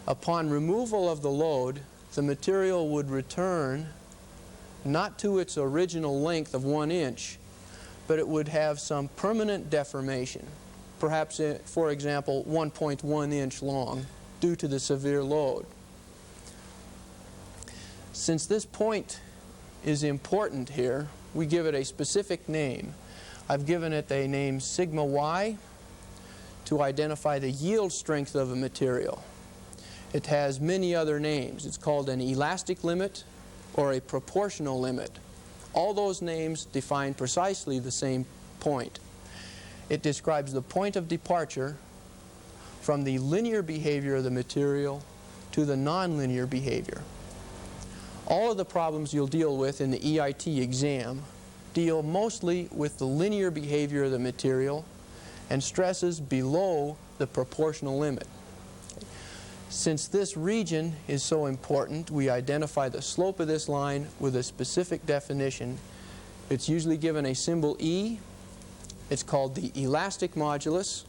upon removal of the load, the material would return not to its original length of 1 inch, but it would have some permanent deformation, perhaps, for example, 1.1 inch long, due to the severe load. Since this point is important here, we give it a specific name. I've given it a name sigma y to identify the yield strength of a material. It has many other names. It's called an elastic limit or a proportional limit. All those names define precisely the same point. It describes the point of departure from the linear behavior of the material to the nonlinear behavior. All of the problems you'll deal with in the EIT exam deal mostly with the linear behavior of the material and stresses below the proportional limit. Since this region is so important, we identify the slope of this line with a specific definition. It's usually given a symbol E. It's called the elastic modulus,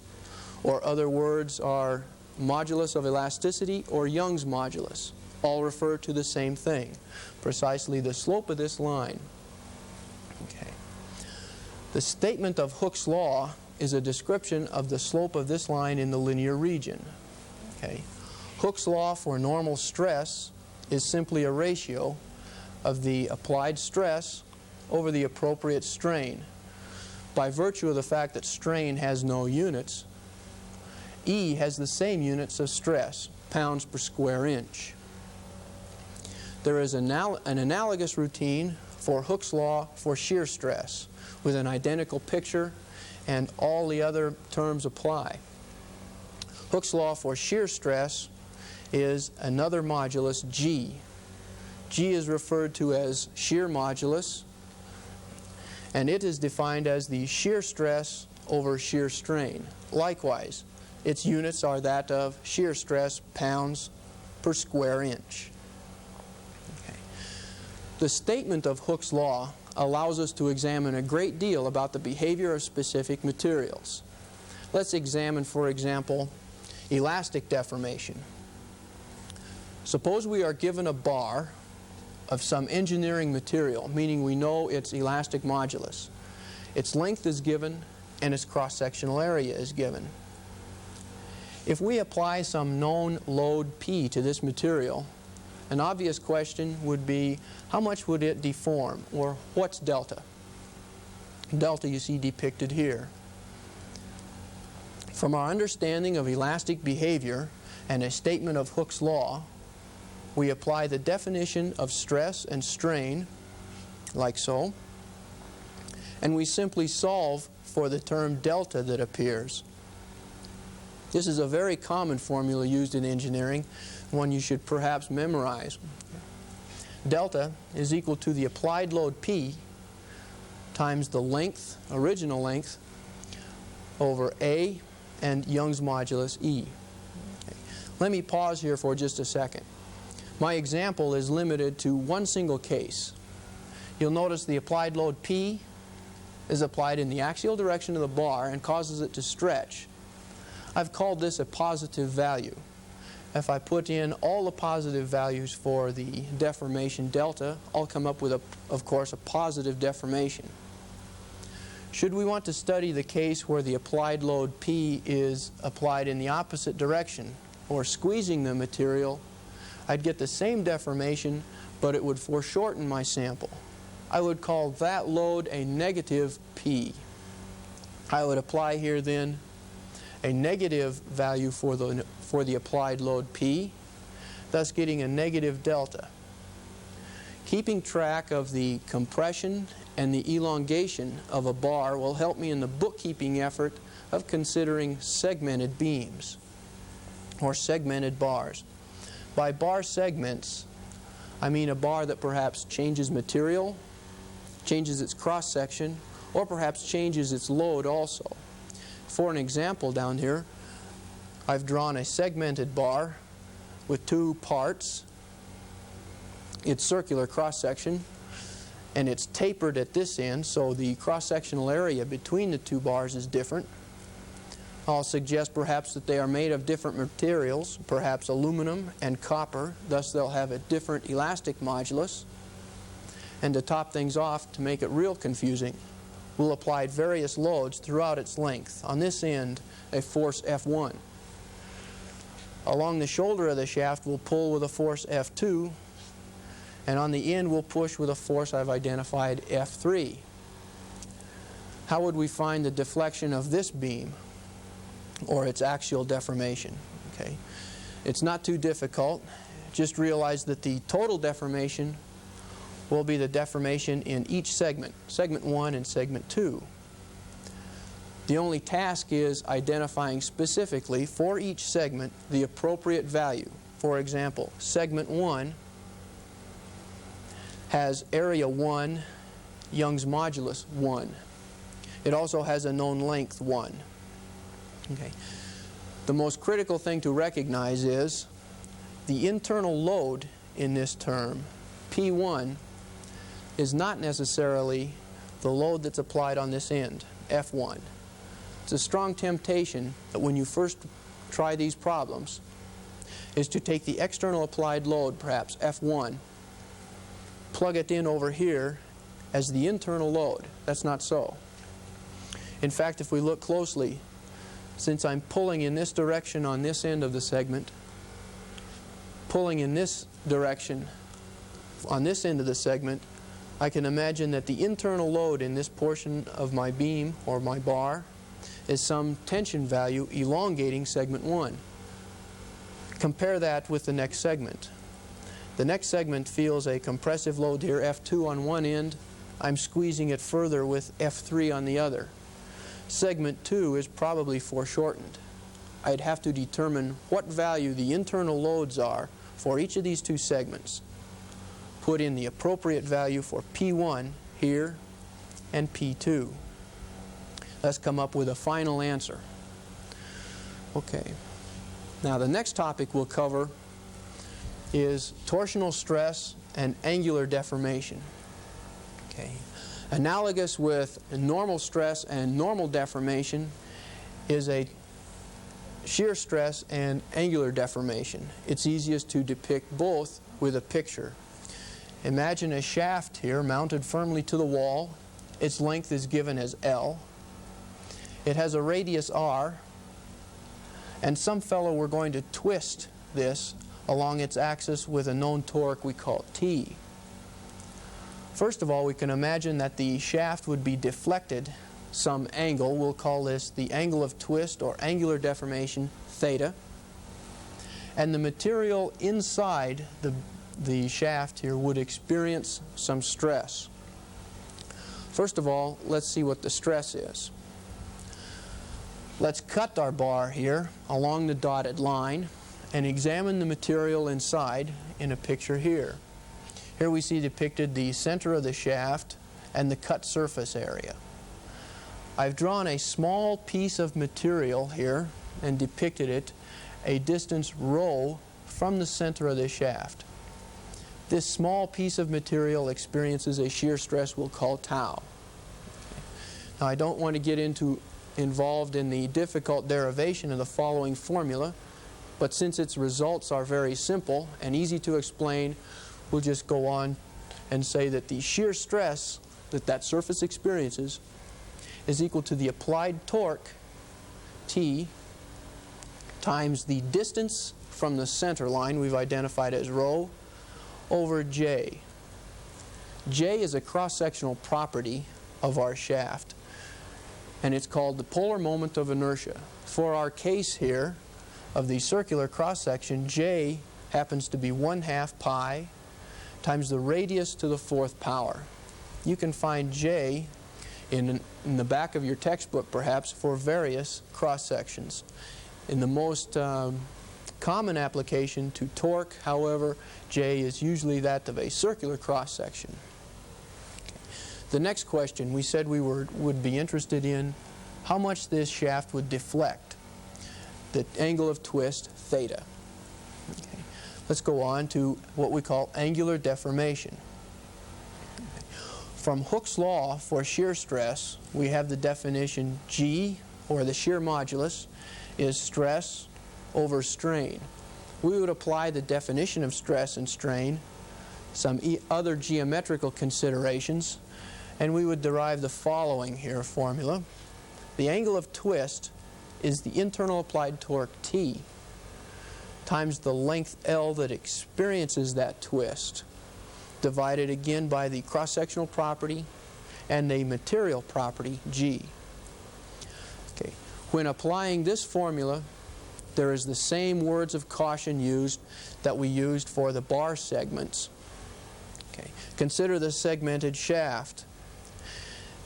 or other words are modulus of elasticity or Young's modulus. All refer to the same thing, precisely the slope of this line. Okay. The statement of Hooke's law is a description of the slope of this line in the linear region. Okay. Hooke's law for normal stress is simply a ratio of the applied stress over the appropriate strain. By virtue of the fact that strain has no units, E has the same units of stress, pounds per square inch. There is an analogous routine for Hooke's law for shear stress with an identical picture, and all the other terms apply. Hooke's law for shear stress is another modulus, G. G is referred to as shear modulus, and it is defined as the shear stress over shear strain. Likewise, its units are that of shear stress, pounds per square inch. Okay. The statement of Hooke's law allows us to examine a great deal about the behavior of specific materials. Let's examine, for example, elastic deformation. Suppose we are given a bar of some engineering material, meaning we know its elastic modulus. Its length is given and its cross-sectional area is given. If we apply some known load P to this material, an obvious question would be, how much would it deform, or what's delta? Delta you see depicted here. From our understanding of elastic behavior and a statement of Hooke's law, we apply the definition of stress and strain, like so, and we simply solve for the term delta that appears. This is a very common formula used in engineering, one you should perhaps memorize. Delta is equal to the applied load P times the length, original length, over A and Young's modulus E. Okay. Let me pause here for just a second. My example is limited to one single case. You'll notice the applied load P is applied in the axial direction of the bar and causes it to stretch. I've called this a positive value. If I put in all the positive values for the deformation delta, I'll come up with, of course, a positive deformation. Should we want to study the case where the applied load P is applied in the opposite direction, or squeezing the material, I'd get the same deformation, but it would foreshorten my sample. I would call that load a negative P. I would apply here then a negative value for the applied load P, thus getting a negative delta. Keeping track of the compression and the elongation of a bar will help me in the bookkeeping effort of considering segmented beams or segmented bars. By bar segments, I mean a bar that perhaps changes material, changes its cross-section, or perhaps changes its load also. For an example down here, I've drawn a segmented bar with two parts. It's circular cross-section, and it's tapered at this end, so the cross-sectional area between the two bars is different. I'll suggest perhaps that they are made of different materials, perhaps aluminum and copper, thus they'll have a different elastic modulus. And to top things off, to make it real confusing, we'll apply various loads throughout its length. On this end, a force F1. Along the shoulder of the shaft, we'll pull with a force F2, and on the end, we'll push with a force I've identified F3. How would we find the deflection of this beam, or its axial deformation? Okay. It's not too difficult. Just realize that the total deformation will be the deformation in each segment, segment 1 and segment 2. The only task is identifying specifically for each segment the appropriate value. For example, segment 1 has area 1, Young's modulus 1. It also has a known length 1. Okay. The most critical thing to recognize is the internal load in this term, P1, is not necessarily the load that's applied on this end, F1. It's a strong temptation that when you first try these problems is to take the external applied load, perhaps F1, plug it in over here as the internal load. That's not so. In fact, if we look closely, since I'm pulling in this direction on this end of the segment, pulling in this direction on this end of the segment, I can imagine that the internal load in this portion of my beam or my bar is some tension value elongating segment 1. Compare that with the next segment. The next segment feels a compressive load here, F2 on one end. I'm squeezing it further with F3 on the other. Segment 2 is probably foreshortened. I'd have to determine what value the internal loads are for each of these two segments. Put in the appropriate value for P1 here and P2. Let's come up with a final answer. Okay. Now the next topic we'll cover is torsional stress and angular deformation. Okay. Analogous with normal stress and normal deformation is a shear stress and angular deformation. It's easiest to depict both with a picture. Imagine a shaft here mounted firmly to the wall. Its length is given as L. It has a radius R, and some fellow we're going to twist this along its axis with a known torque we call T. First of all, we can imagine that the shaft would be deflected some angle. We'll call this the angle of twist or angular deformation, theta. And the material inside the shaft here would experience some stress. First of all, let's see what the stress is. Let's cut our bar here along the dotted line and examine the material inside in a picture here. Here we see depicted the center of the shaft and the cut surface area. I've drawn a small piece of material here and depicted it a distance rho from the center of the shaft. This small piece of material experiences a shear stress we'll call tau. Now I don't want to get involved in the difficult derivation of the following formula, but since its results are very simple and easy to explain, we'll just go on and say that the shear stress that surface experiences is equal to the applied torque, T, times the distance from the center line we've identified as rho over J. J is a cross-sectional property of our shaft, and it's called the polar moment of inertia. For our case here of the circular cross-section, J happens to be 1/2 pi times the radius to the 4th power. You can find J in the back of your textbook, perhaps, for various cross-sections. In the most common application to torque, however, J is usually that of a circular cross-section. The next question, we said we would be interested in how much this shaft would deflect, the angle of twist, theta. Okay. Let's go on to what we call angular deformation. From Hooke's law for shear stress, we have the definition G, or the shear modulus, is stress over strain. We would apply the definition of stress and strain, some other geometrical considerations, and we would derive the following here formula. The angle of twist is the internal applied torque T times the length L that experiences that twist, divided again by the cross-sectional property and the material property G. Okay. When applying this formula, there is the same words of caution used that we used for the bar segments. Okay. Consider the segmented shaft.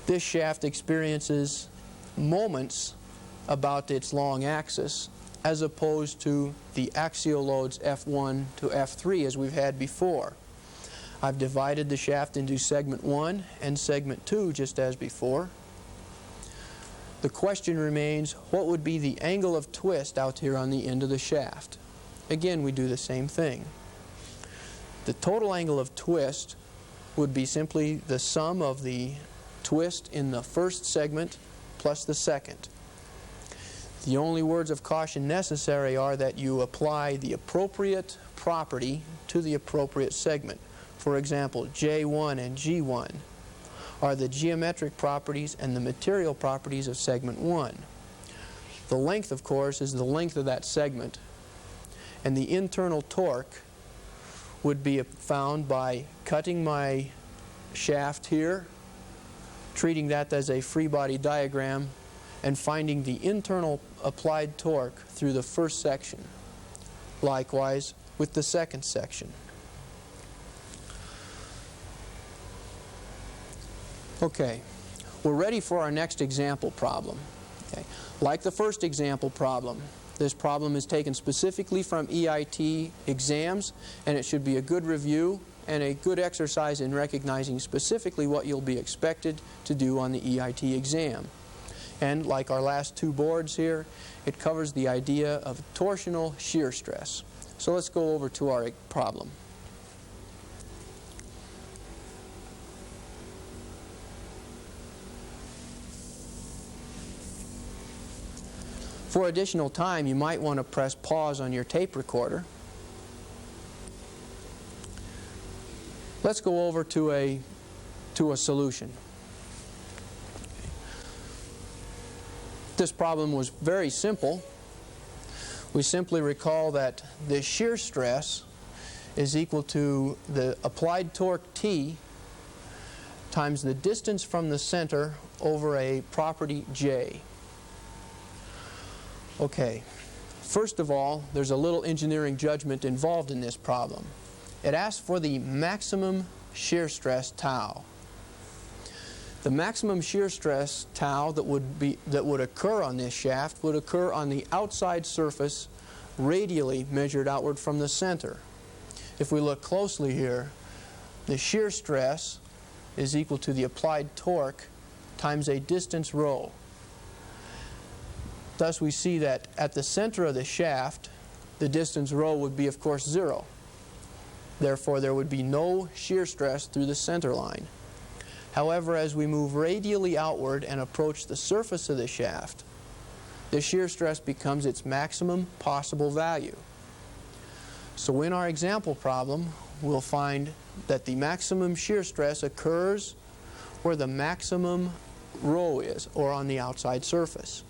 This shaft experiences moments about its long axis as opposed to the axial loads F1 to F3 as we've had before. I've divided the shaft into segment 1 and segment 2 just as before. The question remains, what would be the angle of twist out here on the end of the shaft? Again, we do the same thing. The total angle of twist would be simply the sum of the twist in the first segment plus the second. The only words of caution necessary are that you apply the appropriate property to the appropriate segment. For example, J1 and G1 are the geometric properties and the material properties of segment 1. The length, of course, is the length of that segment, and the internal torque would be found by cutting my shaft here, treating that as a free body diagram, and finding the internal applied torque through the first section. Likewise with the second section. Okay, we're ready for our next example problem. Okay. Like the first example problem, this problem is taken specifically from EIT exams, and it should be a good review and a good exercise in recognizing specifically what you'll be expected to do on the EIT exam. And like our last two boards here, it covers the idea of torsional shear stress. So let's go over to our problem. For additional time, you might want to press pause on your tape recorder. Let's go over to a solution. This problem was very simple. We simply recall that the shear stress is equal to the applied torque T times the distance from the center over a property J. Okay, first of all, there's a little engineering judgment involved in this problem. It asks for the maximum shear stress tau. The maximum shear stress tau that would occur on this shaft would occur on the outside surface, radially measured outward from the center. If we look closely here, the shear stress is equal to the applied torque times a distance rho. Thus we see that at the center of the shaft, the distance rho would be, of course, 0. Therefore, there would be no shear stress through the center line. However, as we move radially outward and approach the surface of the shaft, the shear stress becomes its maximum possible value. So in our example problem, we'll find that the maximum shear stress occurs where the maximum rho is, or on the outside surface.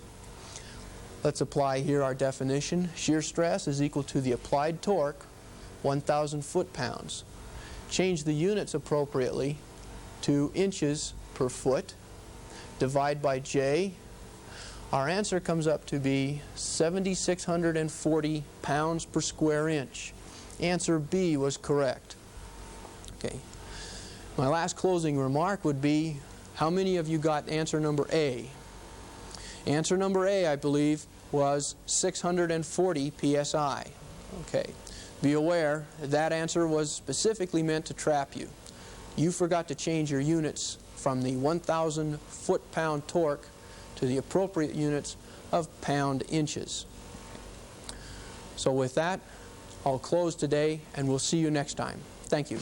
Let's apply here our definition. Shear stress is equal to the applied torque, 1,000 foot-pounds. Change the units appropriately to inches per foot. Divide by J. Our answer comes up to be 7,640 pounds per square inch. Answer B was correct. Okay. My last closing remark would be, how many of you got answer number A? Answer number A, I believe, was 640 psi. Okay. Be aware that answer was specifically meant to trap you. You forgot to change your units from the 1,000 foot-pound torque to the appropriate units of pound-inches. So with that, I'll close today, and we'll see you next time. Thank you.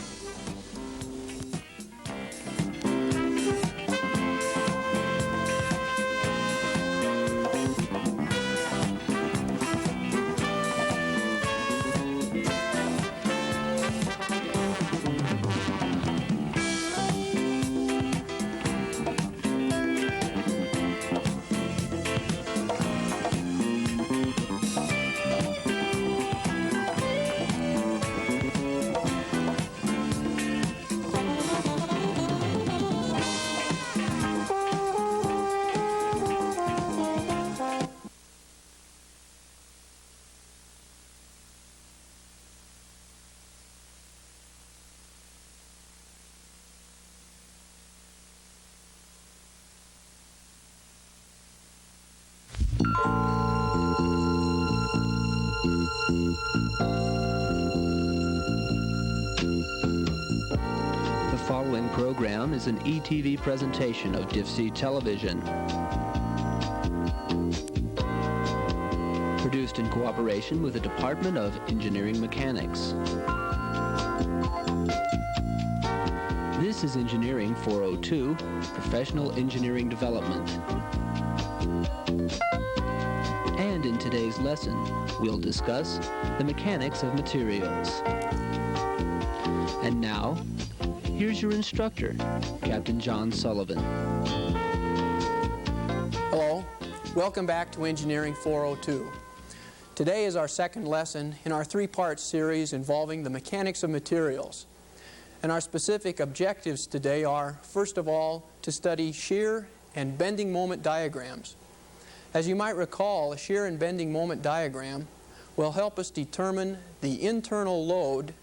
The following program is an ETV presentation of DIFC Television. Produced in cooperation with the Department of Engineering Mechanics. This is Engineering 402, Professional Engineering Development. And in today's lesson, we'll discuss the mechanics of materials. And now, here's your instructor, Captain John Sullivan. Hello. Welcome back to Engineering 402. Today is our second lesson in our three-part series involving the mechanics of materials. And our specific objectives today are, first of all, to study shear and bending moment diagrams. As you might recall, a shear and bending moment diagram will help us determine the internal load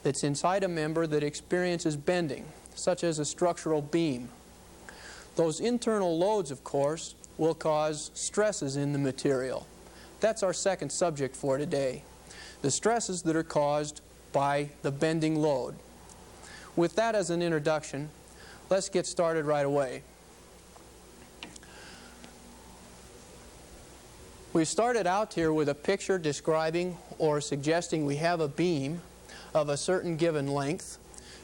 that's inside a member that experiences bending, such as a structural beam. Those internal loads, of course, will cause stresses in the material. That's our second subject for today, the stresses that are caused by the bending load. With that as an introduction, let's get started right away. We started out here with a picture describing or suggesting we have a beam of a certain given length.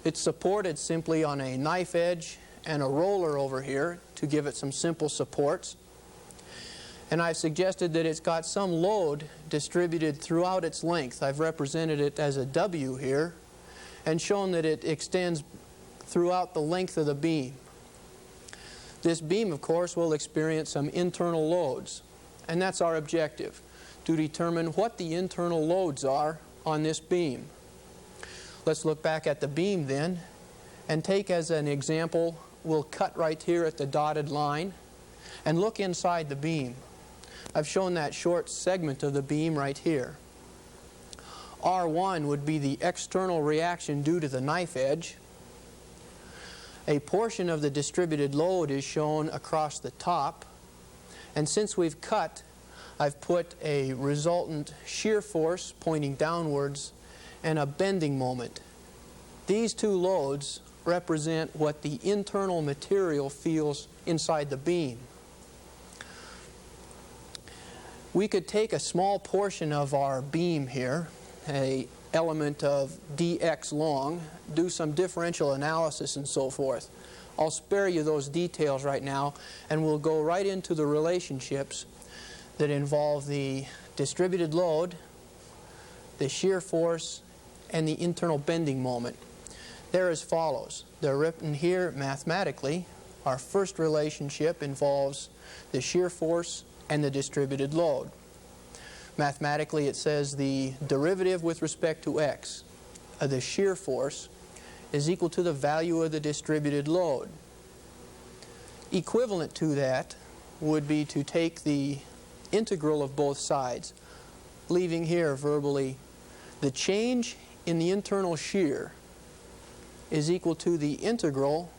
It's supported simply on a knife edge and a roller over here to give it some simple supports. And I've suggested that it's got some load distributed throughout its length. I've represented it as a W here and shown that it extends throughout the length of the beam. This beam, of course, will experience some internal loads, and that's our objective, to determine what the internal loads are on this beam. Let's look back at the beam then, and take as an example, we'll cut right here at the dotted line, and look inside the beam. I've shown that short segment of the beam right here. R1 would be the external reaction due to the knife edge. A portion of the distributed load is shown across the top. And since we've cut, I've put a resultant shear force pointing downwards and a bending moment. These two loads represent what the internal material feels inside the beam. We could take a small portion of our beam here, an element of dx long, do some differential analysis and so forth. I'll spare you those details right now, and we'll go right into the relationships that involve the distributed load, the shear force, and the internal bending moment. They're as follows. They're written here mathematically. Our first relationship involves the shear force and the distributed load. Mathematically, it says the derivative with respect to x of the shear force is equal to the value of the distributed load. Equivalent to that would be to take the integral of both sides, leaving here verbally the change in the internal shear is equal to the integral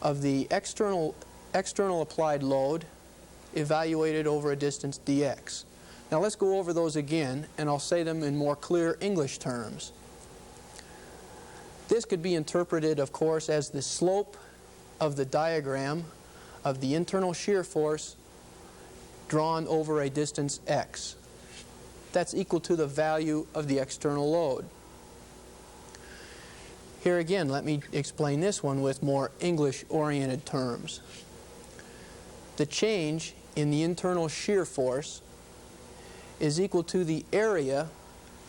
of the external applied load evaluated over a distance dx. Now let's go over those again, and I'll say them in more clear English terms. This could be interpreted, of course, as the slope of the diagram of the internal shear force drawn over a distance x. That's equal to the value of the external load. Here again, let me explain this one with more English-oriented terms. The change in the internal shear force is equal to the area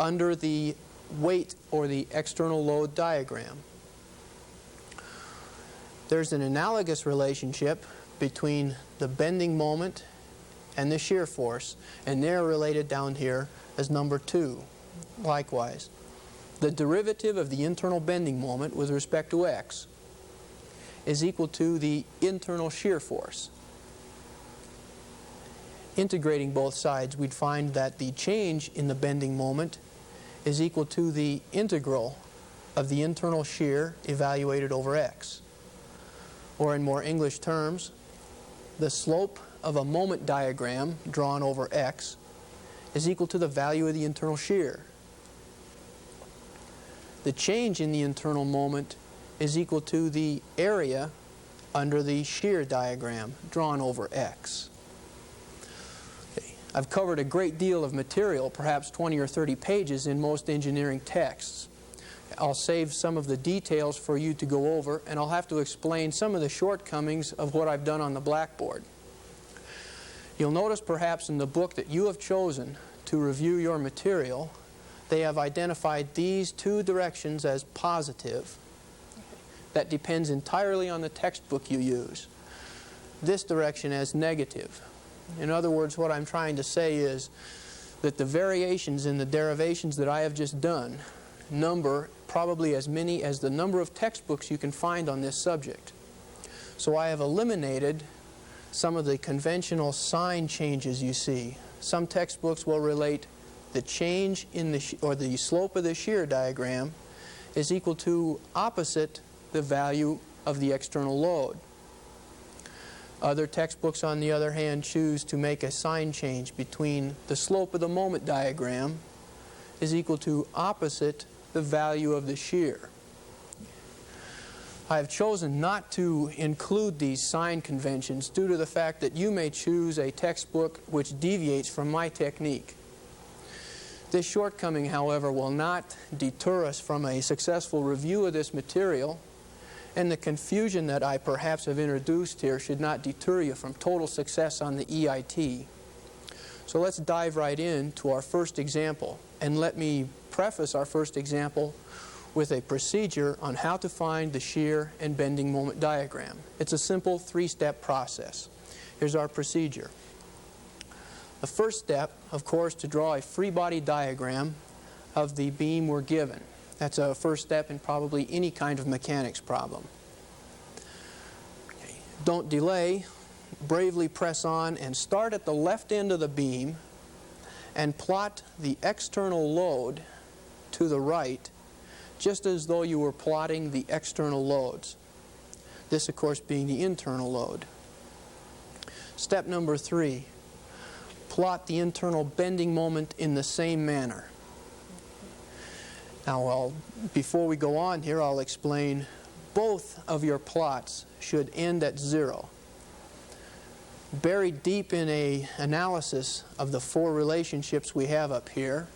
under the weight or the external load diagram. There's an analogous relationship between the bending moment and the shear force, and they're related down here as number 2. Likewise, the derivative of the internal bending moment with respect to x is equal to the internal shear force. Integrating both sides, we'd find that the change in the bending moment is equal to the integral of the internal shear evaluated over x. Or in more English terms, the slope of a moment diagram drawn over x is equal to the value of the internal shear. The change in the internal moment is equal to the area under the shear diagram drawn over x. I've covered a great deal of material, perhaps 20 or 30 pages in most engineering texts. I'll save some of the details for you to go over, and I'll have to explain some of the shortcomings of what I've done on the blackboard. You'll notice perhaps in the book that you have chosen to review your material, they have identified these 2 directions as positive. That depends entirely on the textbook you use. This direction as negative. In other words, what I'm trying to say is that the variations in the derivations that I have just done number probably as many as the number of textbooks you can find on this subject. So I have eliminated some of the conventional sign changes you see. Some textbooks will relate the change in the slope of the shear diagram is equal to opposite the value of the external load. Other textbooks, on the other hand, choose to make a sign change between the slope of the moment diagram is equal to opposite the value of the shear. I have chosen not to include these sign conventions due to the fact that you may choose a textbook which deviates from my technique. This shortcoming, however, will not deter us from a successful review of this material, and the confusion that I perhaps have introduced here should not deter you from total success on the EIT. So let's dive right into our first example, and let me preface our first example with a procedure on how to find the shear and bending moment diagram. It's a simple 3-step process. Here's our procedure. The first step, of course, to draw a free body diagram of the beam we're given. That's a first step in probably any kind of mechanics problem. Okay. Don't delay. Bravely press on and start at the left end of the beam and plot the external load to the right, just as though you were plotting the external loads. This, of course, being the internal load. Step number 3, plot the internal bending moment in the same manner. Now, before we go on here, I'll explain both of your plots should end at 0. Buried deep in an analysis of the 4 relationships we have up here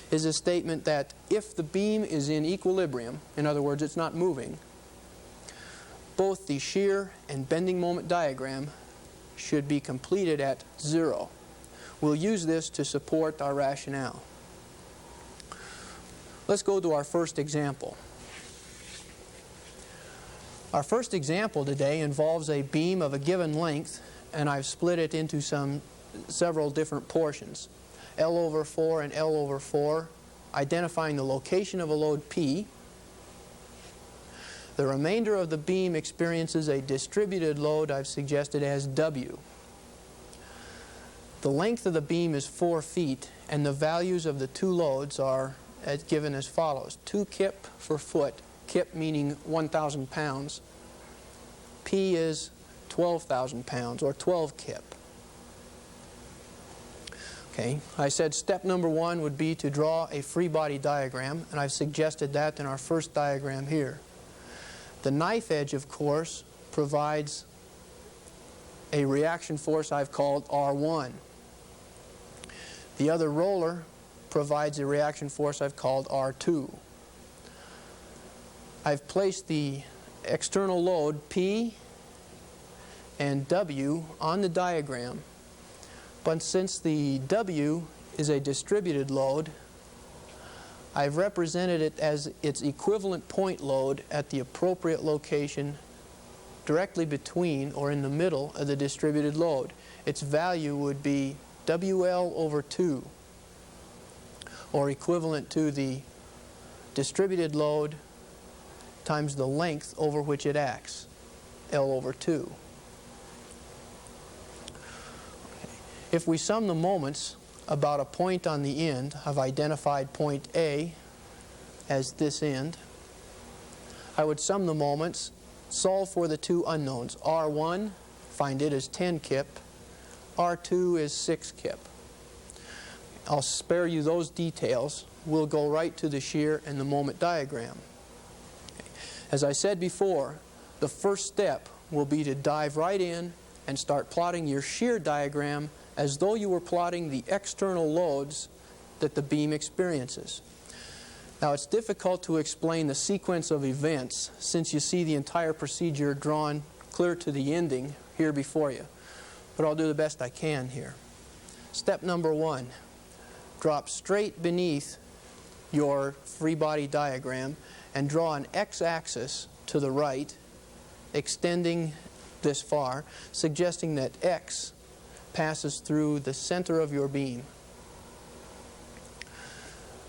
is a statement that if the beam is in equilibrium, in other words, it's not moving, both the shear and bending moment diagram should be completed at 0. We'll use this to support our rationale. Let's go to our first example. Our first example today involves a beam of a given length and I've split it into several different portions. L over 4 and L over 4, identifying the location of a load P. The remainder of the beam experiences a distributed load I've suggested as W. The length of the beam is 4 feet, and the values of the two loads are given as follows. 2 kip for foot, kip meaning 1,000 pounds. P is 12,000 pounds, or 12 kip. Okay, I said step number 1 would be to draw a free body diagram, and I've suggested that in our first diagram here. The knife edge, of course, provides a reaction force I've called R1. The other roller provides a reaction force I've called R2. I've placed the external load P and W on the diagram, but since the W is a distributed load, I've represented it as its equivalent point load at the appropriate location directly between or in the middle of the distributed load. Its value would be WL over 2, or equivalent to the distributed load times the length over which it acts, L over 2. Okay. If we sum the moments about a point on the end, I've identified point A as this end. I would sum the moments, solve for the two unknowns. R1, find it as 10 kip. R2 is 6 kip. I'll spare you those details. We'll go right to the shear and the moment diagram. As I said before, the first step will be to dive right in and start plotting your shear diagram as though you were plotting the external loads that the beam experiences. Now, it's difficult to explain the sequence of events since you see the entire procedure drawn clear to the ending here before you. But I'll do the best I can here. Step number 1, drop straight beneath your free body diagram and draw an x-axis to the right, extending this far, suggesting that X passes through the center of your beam.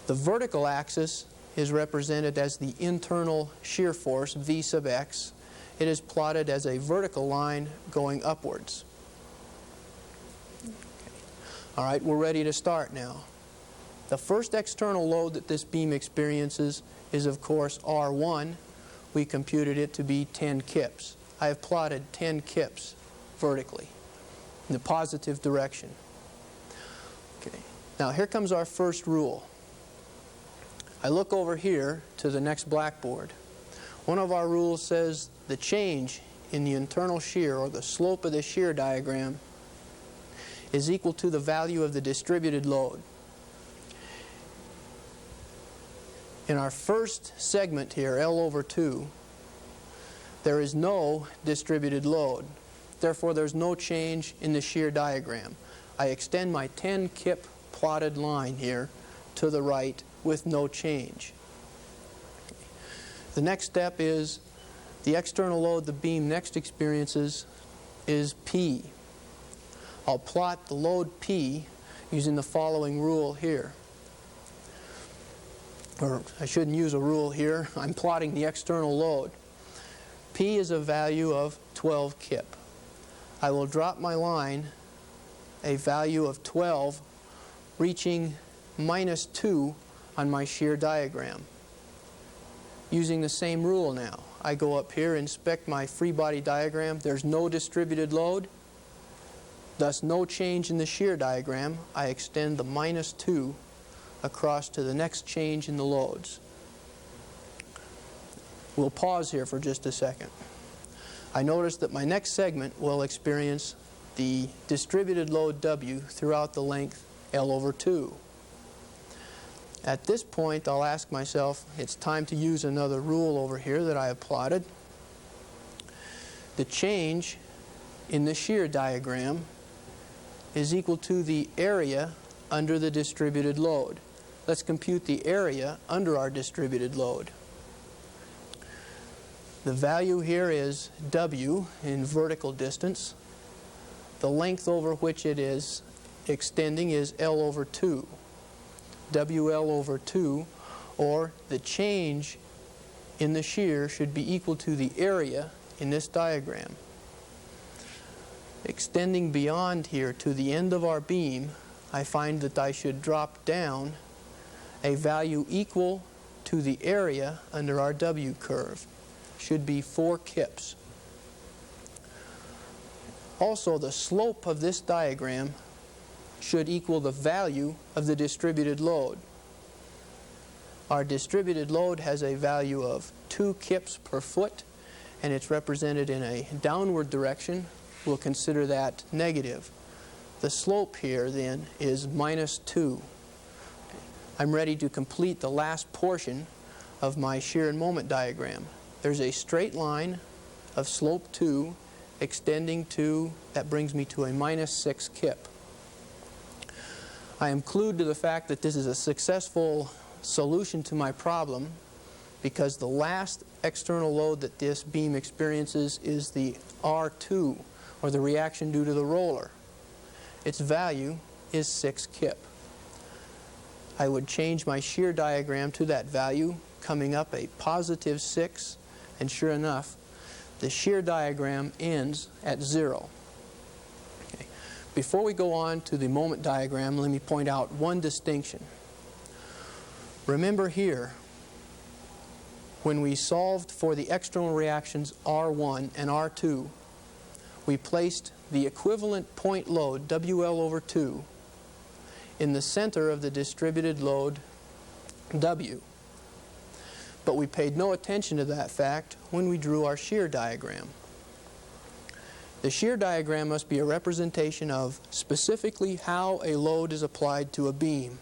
The vertical axis is represented as the internal shear force, V sub x. It is plotted as a vertical line going upwards. All right, we're ready to start now. The first external load that this beam experiences is, of course, R1. We computed it to be 10 kips. I have plotted 10 kips vertically in the positive direction. Okay. Now, here comes our first rule. I look over here to the next blackboard. One of our rules says the change in the internal shear, or the slope of the shear diagram, is equal to the value of the distributed load. In our first segment here, L over 2, there is no distributed load. Therefore, there's no change in the shear diagram. I extend my 10 kip plotted line here to the right with no change. The next step is the external load the beam next experiences is P. I'll plot the load P using the following rule here. Or I shouldn't use a rule here. I'm plotting the external load. P is a value of 12 kip. I will drop my line a value of 12, reaching minus 2 on my shear diagram. Using the same rule now. I go up here, inspect my free body diagram. There's no distributed load. Thus, no change in the shear diagram. I extend the minus 2 across to the next change in the loads. We'll pause here for just a second. I notice that my next segment will experience the distributed load W throughout the length L over 2. At this point, I'll ask myself, it's time to use another rule over here that I have plotted. The change in the shear diagram is equal to the area under the distributed load. Let's compute the area under our distributed load. The value here is W in vertical distance. the length over which it is extending is L over 2. WL over 2, or the change in the shear should be equal to the area in this diagram. Extending beyond here to the end of our beam, I find that I should drop down a value equal to the area under our W curve. Should be 4 kips. Also, the slope of this diagram should equal the value of the distributed load. Our distributed load has a value of 2 kips per foot, and it's represented in a downward direction. We'll consider that negative. The slope here then is -2. I'm ready to complete the last portion of my shear and moment diagram. There's a straight line of slope 2 extending to, that brings me to a -6 kip. I am clued to the fact that this is a successful solution to my problem because the last external load that this beam experiences is the R2, or the reaction due to the roller. Its value is 6 kip. I would change my shear diagram to that value, coming up a +6, and sure enough, the shear diagram ends at 0. Okay. Before we go on to the moment diagram, let me point out one distinction. Remember here, when we solved for the external reactions R1 and R2, we placed the equivalent point load, WL over 2, in the center of the distributed load, W. But we paid no attention to that fact when we drew our shear diagram. The shear diagram must be a representation of specifically how a load is applied to a beam.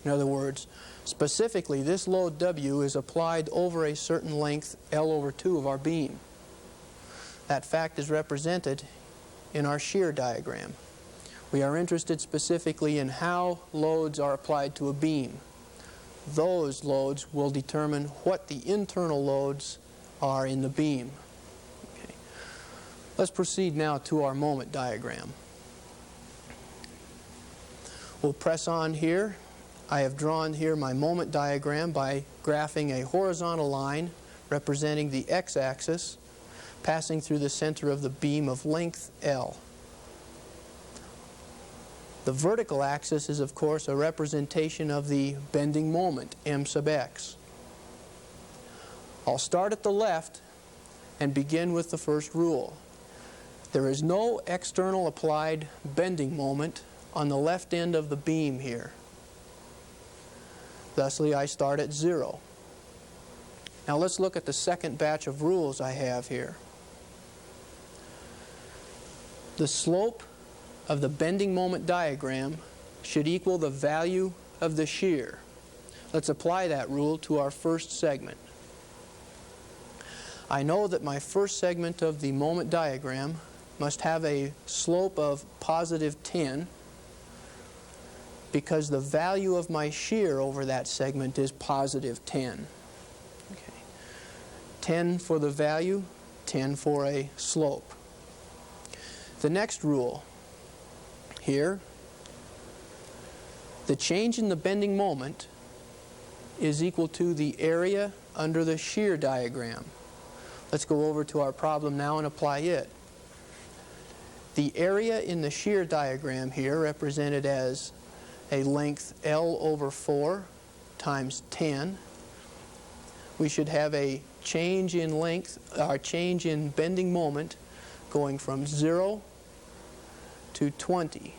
In other words, specifically this load W is applied over a certain length L over 2 of our beam. That fact is represented in our shear diagram. We are interested specifically in how loads are applied to a beam. Those loads will determine what the internal loads are in the beam. Okay. Let's proceed now to our moment diagram. We'll press on here. I have drawn here my moment diagram by graphing a horizontal line representing the x-axis passing through the center of the beam of length L. The vertical axis is, of course, a representation of the bending moment, m sub x. I'll start at the left and begin with the first rule. There is no external applied bending moment on the left end of the beam here. Thusly, I start at 0. Now let's look at the second batch of rules I have here. The slope of the bending moment diagram should equal the value of the shear. Let's apply that rule to our first segment. I know that my first segment of the moment diagram must have a slope of +10 because the value of my shear over that segment is +10. Okay. 10 for the value, 10 for a slope. The next rule here, the change in the bending moment is equal to the area under the shear diagram. Let's go over to our problem now and apply it. The area in the shear diagram here, represented as a length L over 4 times 10, we should have a change in length, or change in bending moment going from 0 to 20.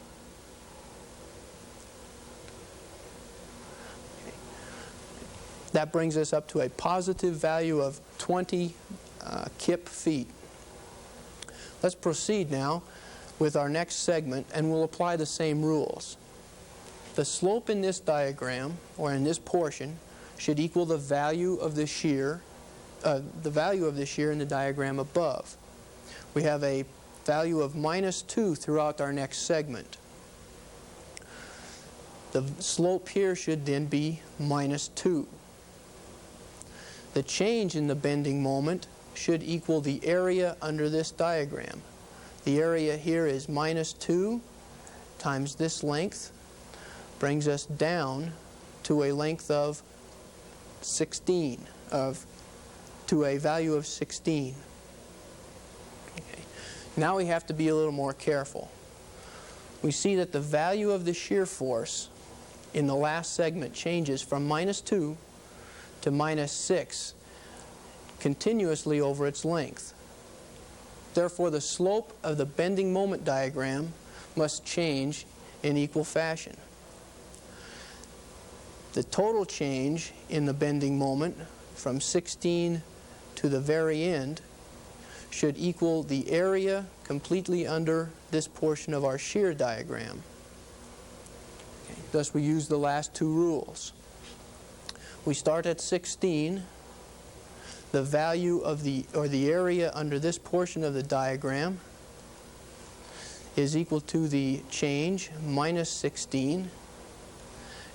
That brings us up to a positive value of 20 kip feet. Let's proceed now with our next segment, and we'll apply the same rules. The slope in this diagram, or in this portion, should equal the value of the shear, in the diagram above. We have a value of -2 throughout our next segment. The slope here should then be -2. The change in the bending moment should equal the area under this diagram. The area here is minus 2 times this length, brings us down to a length of 16, to a value of 16. Okay. Now we have to be a little more careful. We see that the value of the shear force in the last segment changes from minus 2 to minus 6 continuously over its length. Therefore, the slope of the bending moment diagram must change in equal fashion. The total change in the bending moment from 16 to the very end should equal the area completely under this portion of our shear diagram. Okay. Thus, we use the last two rules. We start at 16. The value of the area under this portion of the diagram is equal to the change minus 16,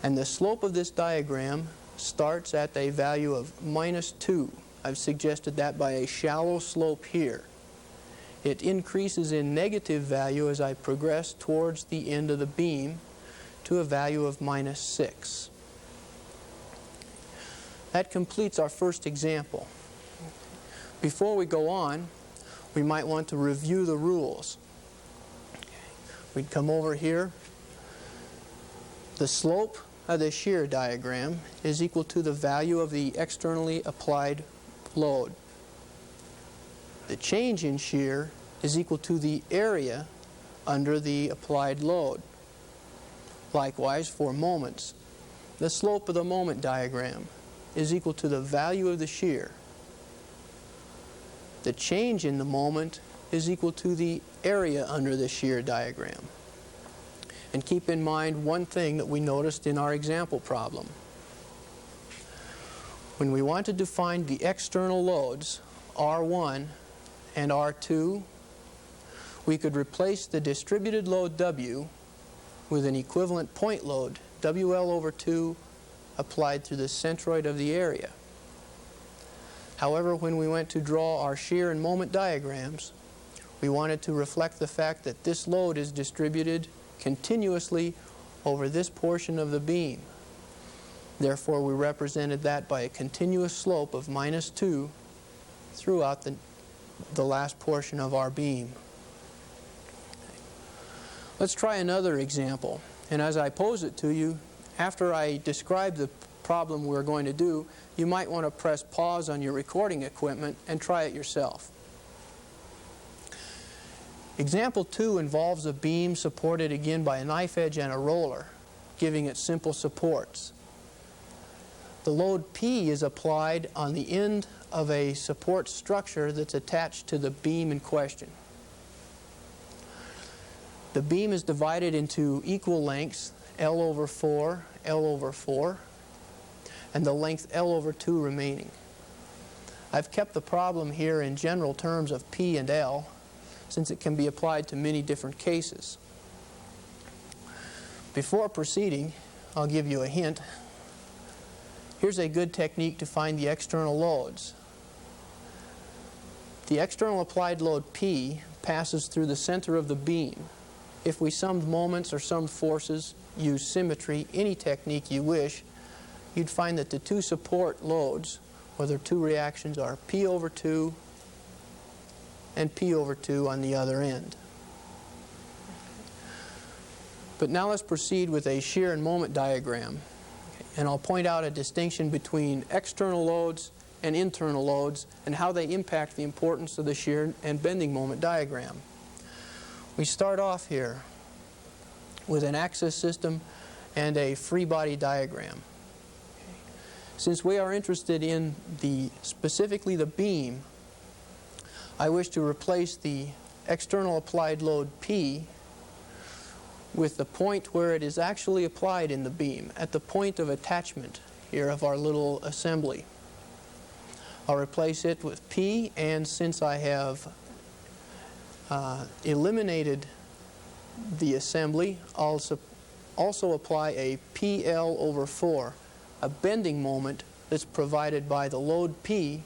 and the slope of this diagram starts at a value of minus 2. I've suggested that by a shallow slope here. It increases in negative value as I progress towards the end of the beam to a value of minus 6. That completes our first example. Before we go on, we might want to review the rules. We'd come over here. The slope of the shear diagram is equal to the value of the externally applied load. The change in shear is equal to the area under the applied load. Likewise, for moments, the slope of the moment diagram is equal to the value of the shear. The change in the moment is equal to the area under the shear diagram. And keep in mind one thing that we noticed in our example problem. When we wanted to find the external loads, R1 and R2, we could replace the distributed load W with an equivalent point load, WL over 2, applied through the centroid of the area. However, when we went to draw our shear and moment diagrams, we wanted to reflect the fact that this load is distributed continuously over this portion of the beam. Therefore, we represented that by a continuous slope of minus 2 throughout the last portion of our beam. Let's try another example. And as I pose it to you, after I describe the problem we're going to do, you might want to press pause on your recording equipment and try it yourself. Example 2 involves a beam supported again by a knife edge and a roller, giving it simple supports. The load P is applied on the end of a support structure that's attached to the beam in question. The beam is divided into equal lengths, L over 4, L over 4, and the length L over 2 remaining. I've kept the problem here in general terms of P and L, since it can be applied to many different cases. Before proceeding, I'll give you a hint. Here's a good technique to find the external loads. The external applied load P passes through the center of the beam. If we summed moments or summed forces, use symmetry, any technique you wish, you'd find that the two support loads, or their two reactions, are P over 2 and P over 2 on the other end. But now let's proceed with a shear and moment diagram. And I'll point out a distinction between external loads and internal loads and how they impact the importance of the shear and bending moment diagram. We start off here with an axis system and a free body diagram. Since we are interested in specifically the beam, I wish to replace the external applied load P with the point where it is actually applied in the beam, at the point of attachment here of our little assembly. I'll replace it with P, and since I have eliminated the assembly, I'll also apply a PL over 4, a bending moment that's provided by the load P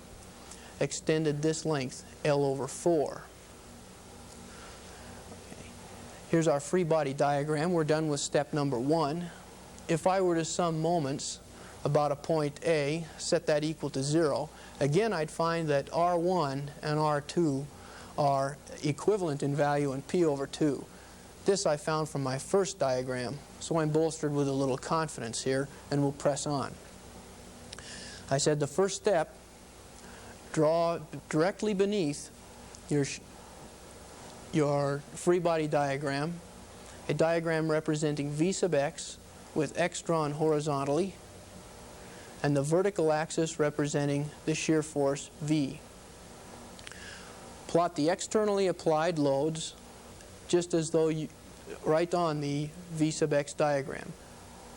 extended this length, L over 4. Here's our free body diagram. We're done with step number 1. If I were to sum moments about a point A, set that equal to 0, again I'd find that R1 and R2 are equivalent in value in P over 2. This I found from my first diagram, so I'm bolstered with a little confidence here, and we'll press on. I said the first step, draw directly beneath your free body diagram a diagram representing V sub x with x drawn horizontally and the vertical axis representing the shear force V. Plot the externally applied loads just as though you right on the V sub x diagram.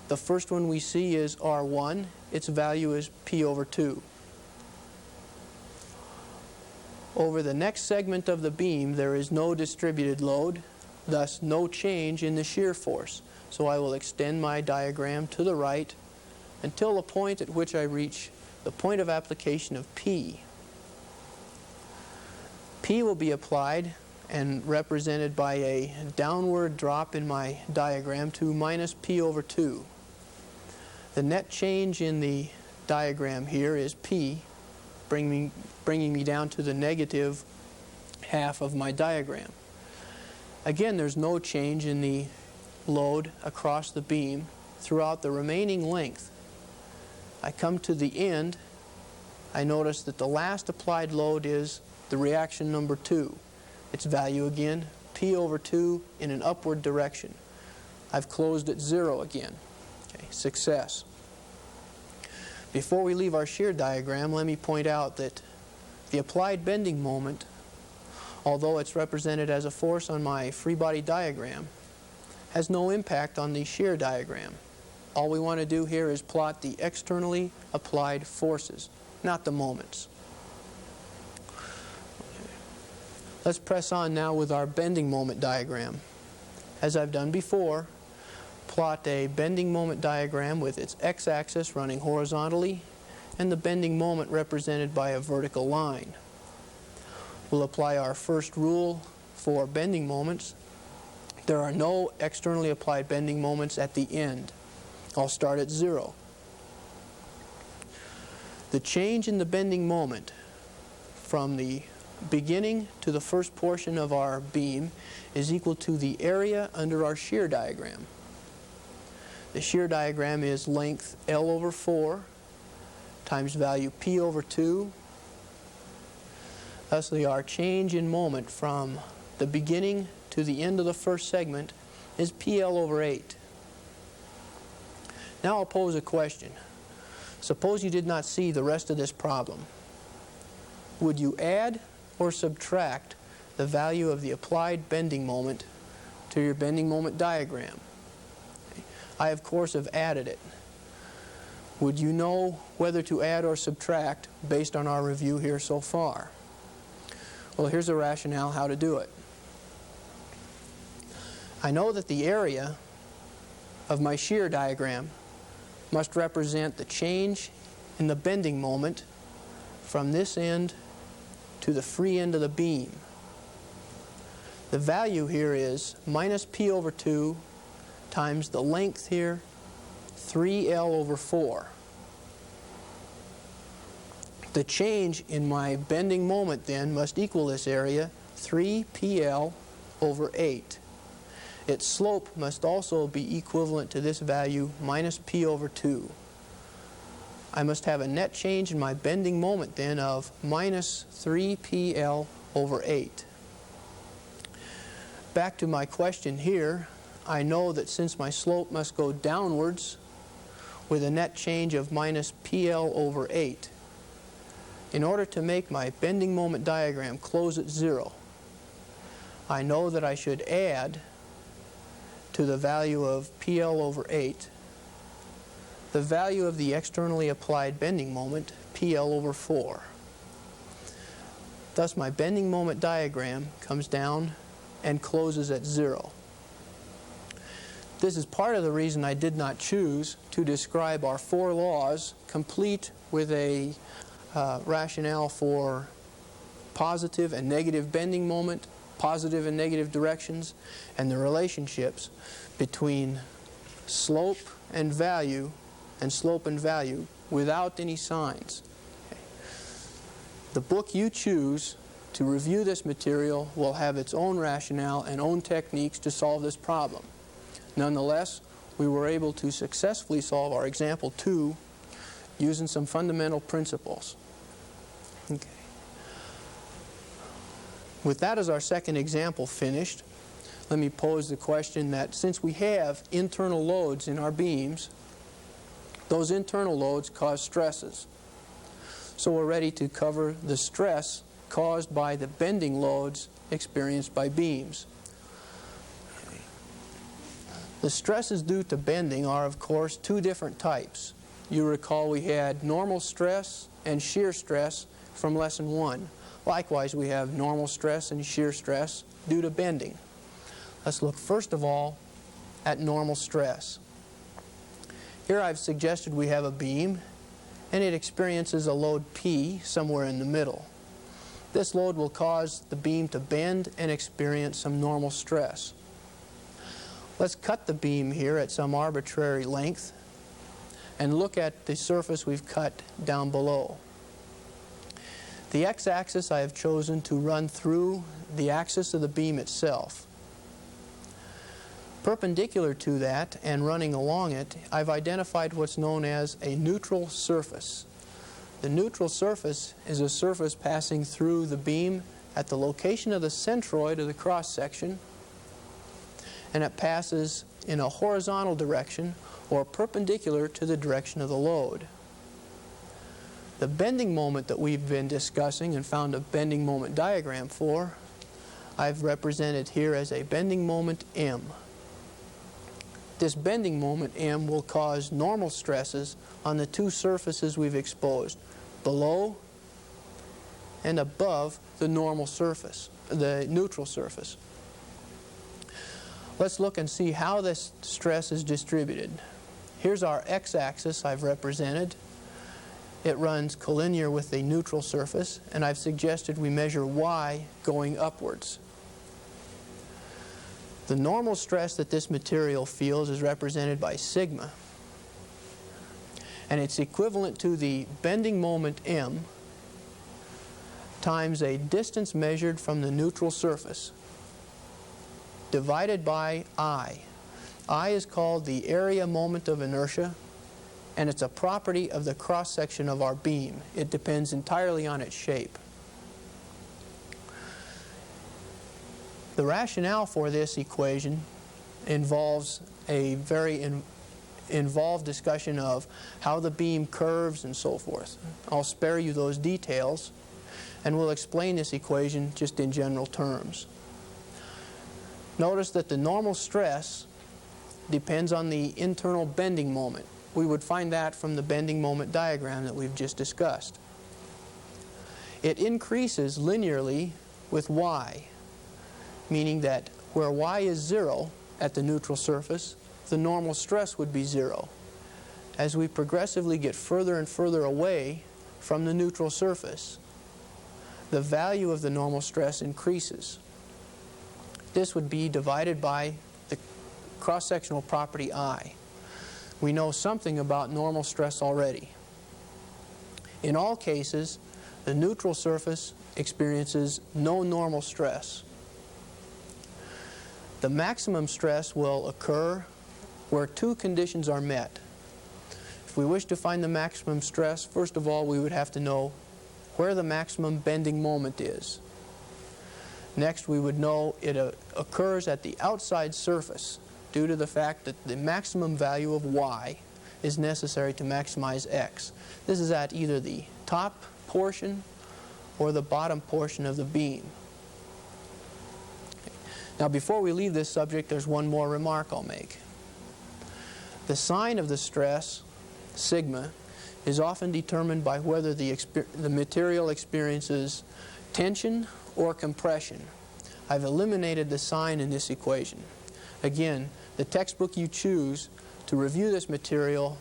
The first one we see is R1. Its value is P over 2. Over the next segment of the beam, there is no distributed load, thus no change in the shear force. So I will extend my diagram to the right until the point at which I reach the point of application of P. P will be applied and represented by a downward drop in my diagram to minus P over 2. The net change in the diagram here is P, bringing me down to the negative half of my diagram. Again, there's no change in the load across the beam throughout the remaining length. I come to the end. I notice that the last applied load is the reaction number 2. Its value again, P over 2 in an upward direction. I've closed at 0 again. Okay, success. Before we leave our shear diagram, let me point out that the applied bending moment, although it's represented as a force on my free body diagram, has no impact on the shear diagram. All we want to do here is plot the externally applied forces, not the moments. Let's press on now with our bending moment diagram. As I've done before, plot a bending moment diagram with its x-axis running horizontally and the bending moment represented by a vertical line. We'll apply our first rule for bending moments. There are no externally applied bending moments at the end. I'll start at 0. The change in the bending moment from the beginning to the first portion of our beam is equal to the area under our shear diagram. The shear diagram is length L over 4 times value P over 2. Thusly, our change in moment from the beginning to the end of the first segment is PL over 8. Now I'll pose a question. Suppose you did not see the rest of this problem. Would you add or subtract the value of the applied bending moment to your bending moment diagram? I, of course, have added it. Would you know whether to add or subtract based on our review here so far? Well, here's a rationale how to do it. I know that the area of my shear diagram must represent the change in the bending moment from this end to the free end of the beam. The value here is minus P over 2 times the length here, 3L over 4. The change in my bending moment then must equal this area, 3PL over 8. Its slope must also be equivalent to this value, minus P over 2. I must have a net change in my bending moment then of minus 3PL over 8. Back to my question here, I know that since my slope must go downwards with a net change of minus PL over 8, in order to make my bending moment diagram close at 0, I know that I should add to the value of PL over 8 the value of the externally applied bending moment, PL over 4. Thus, my bending moment diagram comes down and closes at 0. This is part of the reason I did not choose to describe our 4 laws complete with a rationale for positive and negative bending moment positive and negative directions, and the relationships between slope and value without any signs. The book you choose to review this material will have its own rationale and own techniques to solve this problem. Nonetheless, we were able to successfully solve our example 2 using some fundamental principles. Okay. With that as our second example finished, let me pose the question that since we have internal loads in our beams, those internal loads cause stresses. So we're ready to cover the stress caused by the bending loads experienced by beams. The stresses due to bending are, of course, 2 different types. You recall we had normal stress and shear stress from lesson 1. Likewise, we have normal stress and shear stress due to bending. Let's look first of all at normal stress. Here I've suggested we have a beam and it experiences a load P somewhere in the middle. This load will cause the beam to bend and experience some normal stress. Let's cut the beam here at some arbitrary length and look at the surface we've cut down below. The x-axis I have chosen to run through the axis of the beam itself. Perpendicular to that and running along it, I've identified what's known as a neutral surface. The neutral surface is a surface passing through the beam at the location of the centroid of the cross-section, and it passes in a horizontal direction or perpendicular to the direction of the load. The bending moment that we've been discussing and found a bending moment diagram for, I've represented here as a bending moment M. This bending moment M will cause normal stresses on the 2 surfaces we've exposed, below and above the normal surface, the neutral surface. Let's look and see how this stress is distributed. Here's our x-axis I've represented. It runs collinear with the neutral surface, and I've suggested we measure y going upwards. The normal stress that this material feels is represented by sigma, and it's equivalent to the bending moment M times a distance measured from the neutral surface divided by I. I is called the area moment of inertia, and it's a property of the cross-section of our beam. It depends entirely on its shape. The rationale for this equation involves a very involved discussion of how the beam curves and so forth. I'll spare you those details, and we'll explain this equation just in general terms. Notice that the normal stress depends on the internal bending moment. We would find that from the bending moment diagram that we've just discussed. It increases linearly with y, meaning that where y is 0 at the neutral surface, the normal stress would be 0. As we progressively get further and further away from the neutral surface, the value of the normal stress increases. This would be divided by the cross-sectional property I. We know something about normal stress already. In all cases, the neutral surface experiences no normal stress. The maximum stress will occur where 2 conditions are met. If we wish to find the maximum stress, first of all, we would have to know where the maximum bending moment is. Next, we would know it occurs at the outside surface due to the fact that the maximum value of y is necessary to maximize x. This is at either the top portion or the bottom portion of the beam. Now, before we leave this subject, there's one more remark I'll make. The sign of the stress, sigma, is often determined by whether the material experiences tension or compression. I've eliminated the sign in this equation. Again, the textbook you choose to review this material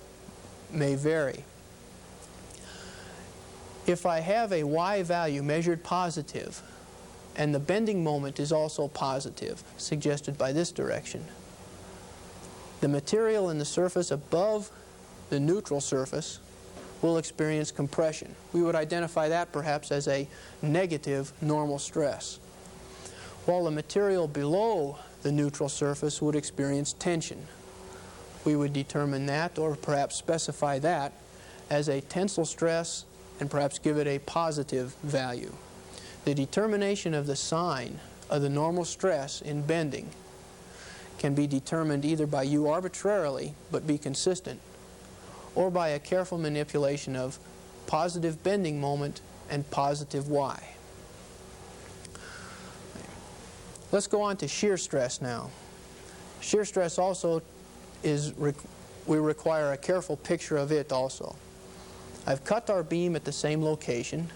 may vary. If I have a y value measured positive and the bending moment is also positive, suggested by this direction. The material in the surface above the neutral surface will experience compression. We would identify that perhaps as a negative normal stress, while the material below the neutral surface would experience tension. We would determine that, or perhaps specify that, as a tensile stress and perhaps give it a positive value. The determination of the sign of the normal stress in bending can be determined either by you arbitrarily, but be consistent, or by a careful manipulation of positive bending moment and positive Y. Let's go on to shear stress now. Shear stress also we require a careful picture of it also. I've cut our beam at the same location,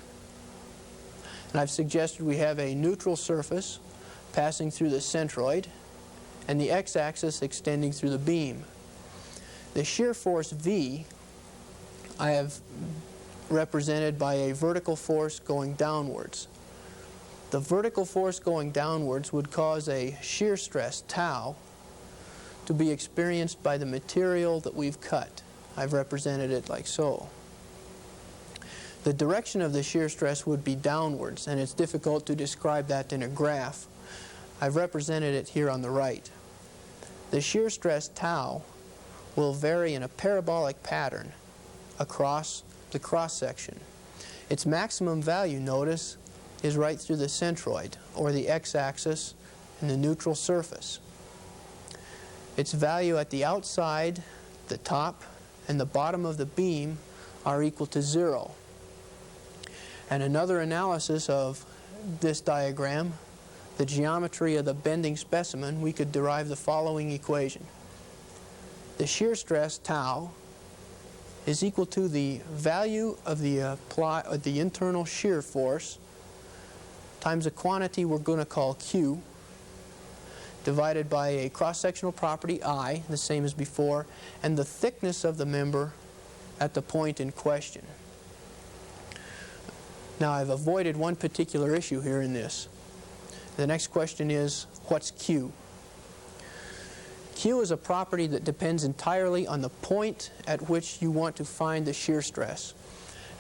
and I've suggested we have a neutral surface passing through the centroid and the x-axis extending through the beam. The shear force V I have represented by a vertical force going downwards. The vertical force going downwards would cause a shear stress, tau, to be experienced by the material that we've cut. I've represented it like so. The direction of the shear stress would be downwards, and it's difficult to describe that in a graph. I've represented it here on the right. The shear stress, tau, will vary in a parabolic pattern across the cross-section. Its maximum value, notice, is right through the centroid, or the x-axis, and the neutral surface. Its value at the outside, the top, and the bottom of the beam are equal to 0. And another analysis of this diagram, the geometry of the bending specimen, we could derive the following equation. The shear stress, tau, is equal to the value of the internal shear force times a quantity we're going to call Q, divided by a cross-sectional property I, the same as before, and the thickness of the member at the point in question. Now, I've avoided one particular issue here in this. The next question is, what's Q? Q is a property that depends entirely on the point at which you want to find the shear stress,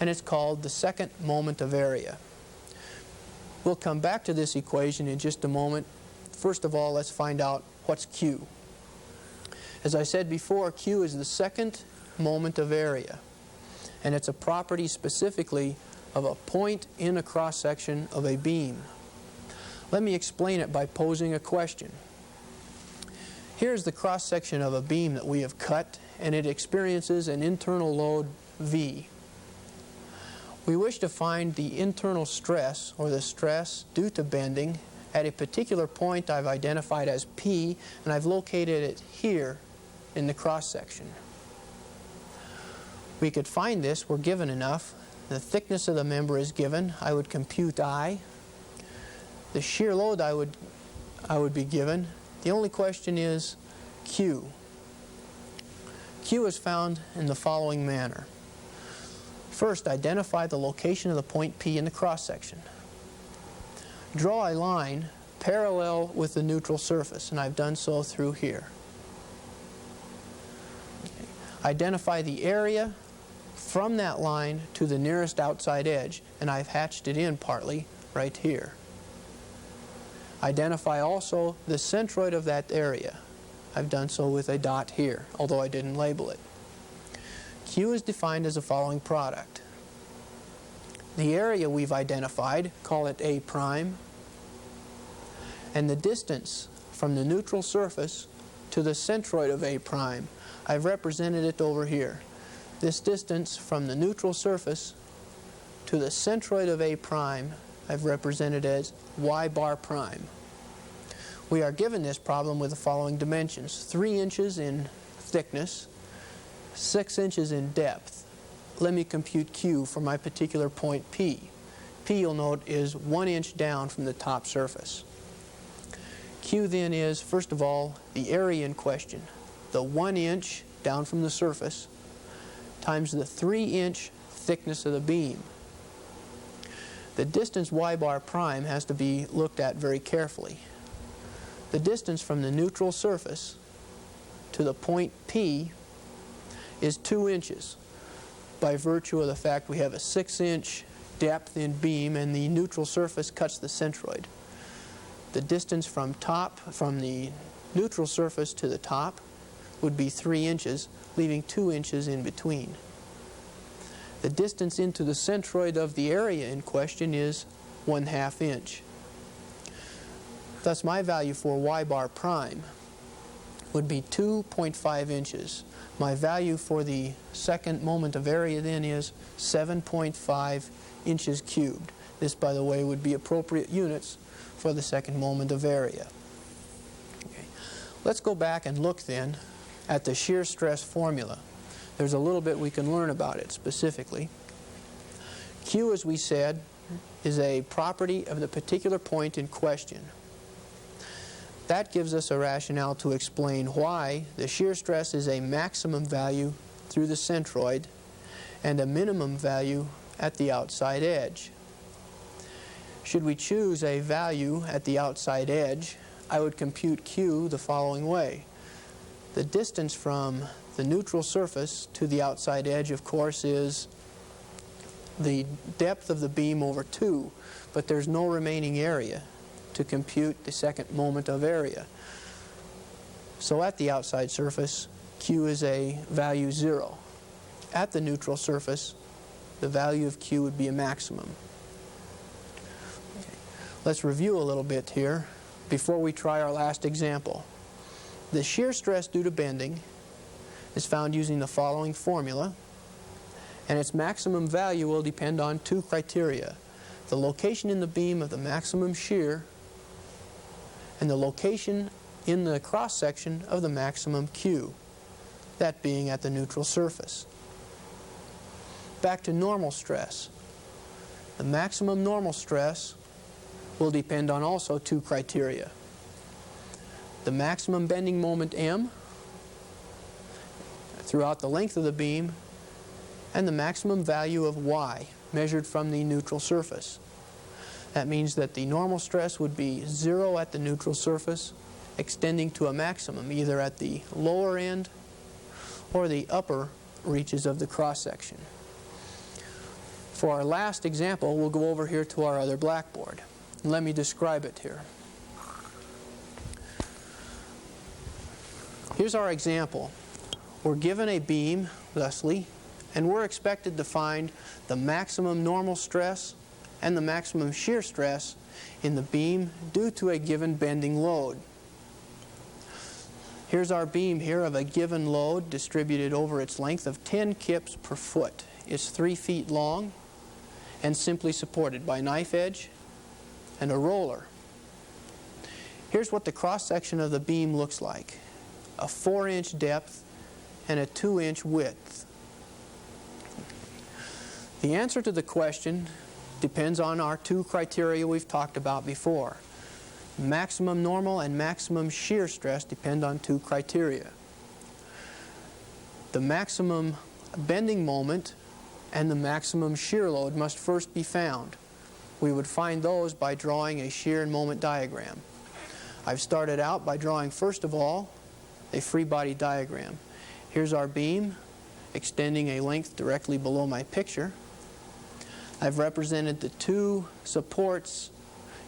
and it's called the second moment of area. We'll come back to this equation in just a moment. First of all, let's find out what's Q. As I said before, Q is the second moment of area, and it's a property specifically of a point in a cross-section of a beam. Let me explain it by posing a question. Here's the cross-section of a beam that we have cut, and it experiences an internal load V. We wish to find the internal stress, or the stress due to bending, at a particular point I've identified as P, and I've located it here in the cross-section. We could find this, we're given enough. The thickness of the member is given. I would compute I. The shear load I would be given. The only question is Q. Q is found in the following manner. First, identify the location of the point P in the cross-section. Draw a line parallel with the neutral surface, and I've done so through here. Identify the area from that line to the nearest outside edge, and I've hatched it in partly right here. Identify also the centroid of that area. I've done so with a dot here, although I didn't label it. Q is defined as the following product. The area we've identified, call it A prime, and the distance from the neutral surface to the centroid of A prime, I've represented it over here. This distance from the neutral surface to the centroid of A prime, I've represented as Y bar prime. We are given this problem with the following dimensions: 3 inches in thickness, 6 inches in depth. Let me compute Q for my particular point P. P, you'll note, is 1 inch down from the top surface. Q then is, first of all, the area in question, the 1 inch down from the surface, times the 3 inch thickness of the beam. The distance y bar prime has to be looked at very carefully. The distance from the neutral surface to the point P is 2 inches by virtue of the fact we have a 6-inch depth in beam and the neutral surface cuts the centroid. The distance from the neutral surface to the top would be 3 inches, leaving 2 inches in between. The distance into the centroid of the area in question is 1/2 inch. Thus my value for y bar prime would be 2.5 inches. My value for the second moment of area then is 7.5 inches cubed. This, by the way, would be appropriate units for the second moment of area. Okay. Let's go back and look then at the shear stress formula. There's a little bit we can learn about it specifically. Q, as we said, is a property of the particular point in question. That gives us a rationale to explain why the shear stress is a maximum value through the centroid and a minimum value at the outside edge. Should we choose a value at the outside edge, I would compute Q the following way. The distance from the neutral surface to the outside edge, of course, is the depth of the beam over 2, but there's no remaining area to compute the second moment of area. So at the outside surface, Q is a value 0. At the neutral surface, the value of Q would be a maximum. Okay. Let's review a little bit here before we try our last example. The shear stress due to bending is found using the following formula, and its maximum value will depend on 2 criteria: the location in the beam of the maximum shear and the location in the cross-section of the maximum Q, that being at the neutral surface. Back to normal stress. The maximum normal stress will depend on also 2 criteria: the maximum bending moment M throughout the length of the beam and the maximum value of Y measured from the neutral surface. That means that the normal stress would be 0 at the neutral surface, extending to a maximum either at the lower end or the upper reaches of the cross-section. For our last example, we'll go over here to our other blackboard. Let me describe it here. Here's our example. We're given a beam, thusly, and we're expected to find the maximum normal stress and the maximum shear stress in the beam due to a given bending load. Here's our beam here of a given load distributed over its length of 10 kips per foot. It's 3 feet long and simply supported by knife edge and a roller. Here's what the cross-section of the beam looks like: a 4-inch depth and a 2-inch width. The answer to the question depends on our 2 criteria we've talked about before. Maximum normal and maximum shear stress depend on 2 criteria. The maximum bending moment and the maximum shear load must first be found. We would find those by drawing a shear and moment diagram. I've started out by drawing, first of all, a free body diagram. Here's our beam extending a length directly below my picture. I've represented the 2 supports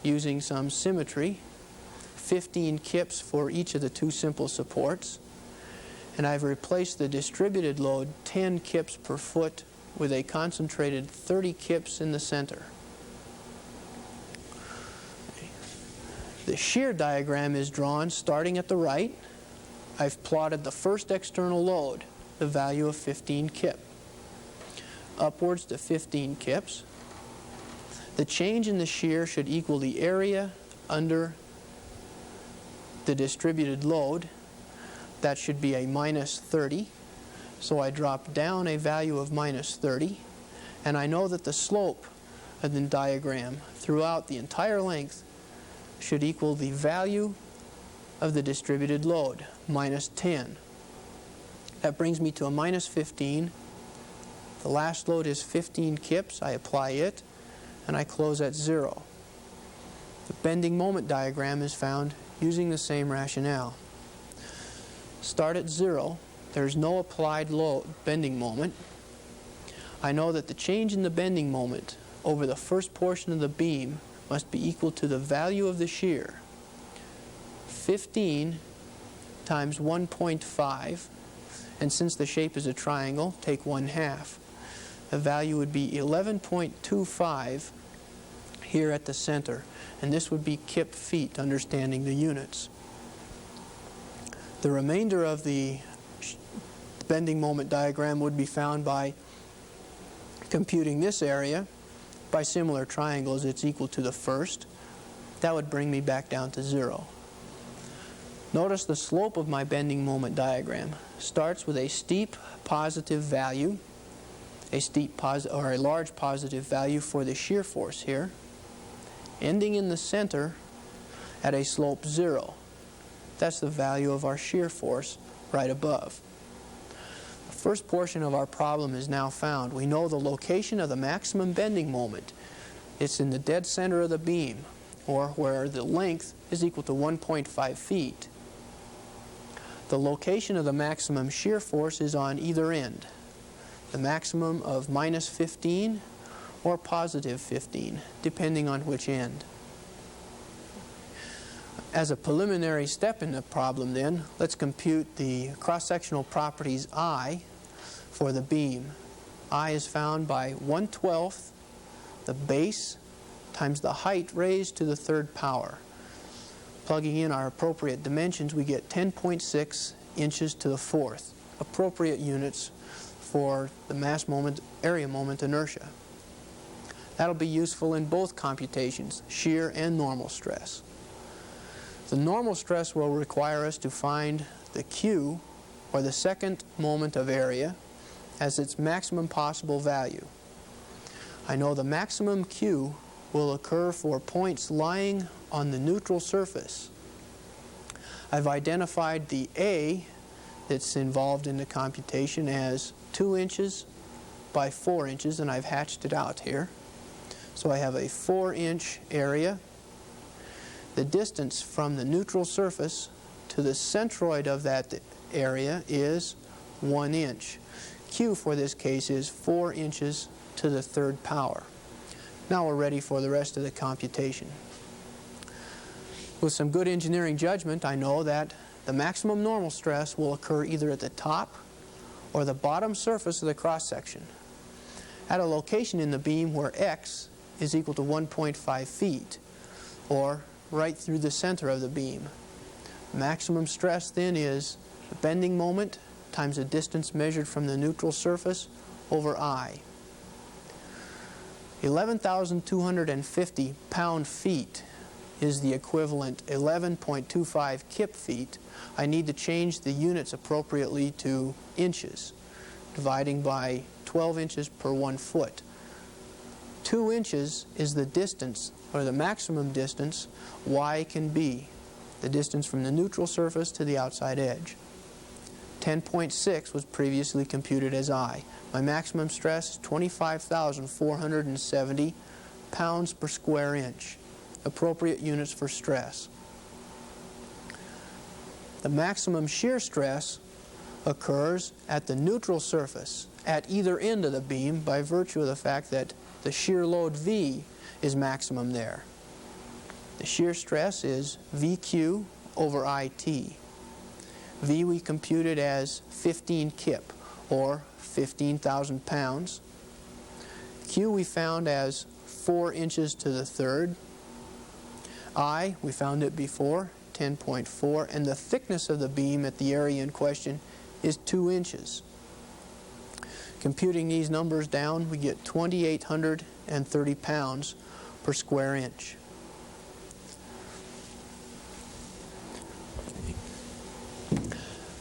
using some symmetry, 15 kips for each of the 2 simple supports, and I've replaced the distributed load 10 kips per foot with a concentrated 30 kips in the center. The shear diagram is drawn starting at the right. I've plotted the first external load, the value of 15 kip, upwards to 15 kips. The change in the shear should equal the area under the distributed load. That should be a minus 30. So I drop down a value of minus 30, and I know that the slope of the diagram throughout the entire length should equal the value of the distributed load, minus 10. That brings me to a minus 15. The last load is 15 kips. I apply it. and I close at 0. The bending moment diagram is found using the same rationale. Start at 0. There's no applied bending moment. I know that the change in the bending moment over the first portion of the beam must be equal to the value of the shear. 15 times 1.5, and since the shape is a triangle, take 1/2. The value would be 11.25 here at the center, and this would be kip feet, understanding the units. The remainder of the bending moment diagram would be found by computing this area. By similar triangles, it's equal to the first. That would bring me back down to 0. Notice the slope of my bending moment diagram starts with a steep positive value, a large positive value for the shear force here, ending in the center at a slope 0. That's the value of our shear force right above. The first portion of our problem is now found. We know the location of the maximum bending moment. It's in the dead center of the beam, or where the length is equal to 1.5 feet. The location of the maximum shear force is on either end, the maximum of -15 or +15, depending on which end. As a preliminary step in the problem then, let's compute the cross-sectional properties I for the beam. I is found by 1/12 the base times the height raised to the third power. Plugging in our appropriate dimensions, we get 10.6 inches to the fourth, appropriate units for the mass moment, area moment inertia. That'll be useful in both computations, shear and normal stress. The normal stress will require us to find the Q, or the second moment of area, as its maximum possible value. I know the maximum Q will occur for points lying on the neutral surface. I've identified the A that's involved in the computation as 2 inches by 4 inches, and I've hatched it out here. So I have a 4-inch area. The distance from the neutral surface to the centroid of that area is 1 inch. Q for this case is 4 inches to the third power. Now we're ready for the rest of the computation. With some good engineering judgment, I know that the maximum normal stress will occur either at the top or the bottom surface of the cross-section, at a location in the beam where x is equal to 1.5 feet, or right through the center of the beam. Maximum stress then is the bending moment times the distance measured from the neutral surface over I. 11,250 pound-feet is the equivalent 11.25 kip feet. I need to change the units appropriately to inches, dividing by 12 inches per 1 foot. 2 inches is the distance, or the maximum distance, y can be, the distance from the neutral surface to the outside edge. 10.6 was previously computed as I. My maximum stress is 25,470 pounds per square inch. Appropriate units for stress. The maximum shear stress occurs at the neutral surface at either end of the beam by virtue of the fact that the shear load V is maximum there. The shear stress is VQ over IT. V we computed as 15 kip, or 15,000 pounds. Q we found as 4 inches to the third. I, we found it before, 10.4, and the thickness of the beam at the area in question is 2 inches. Computing these numbers down, we get 2,830 pounds per square inch.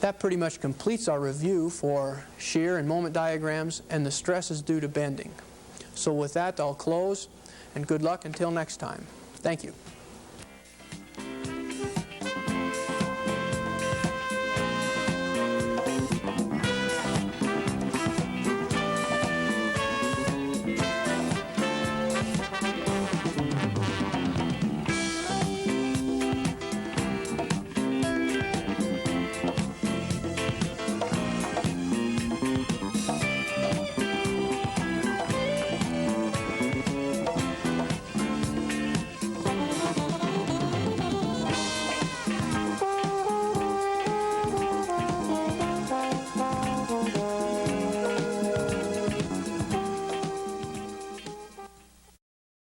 That pretty much completes our review for shear and moment diagrams and the stresses due to bending. So with that, I'll close, and good luck until next time. Thank you.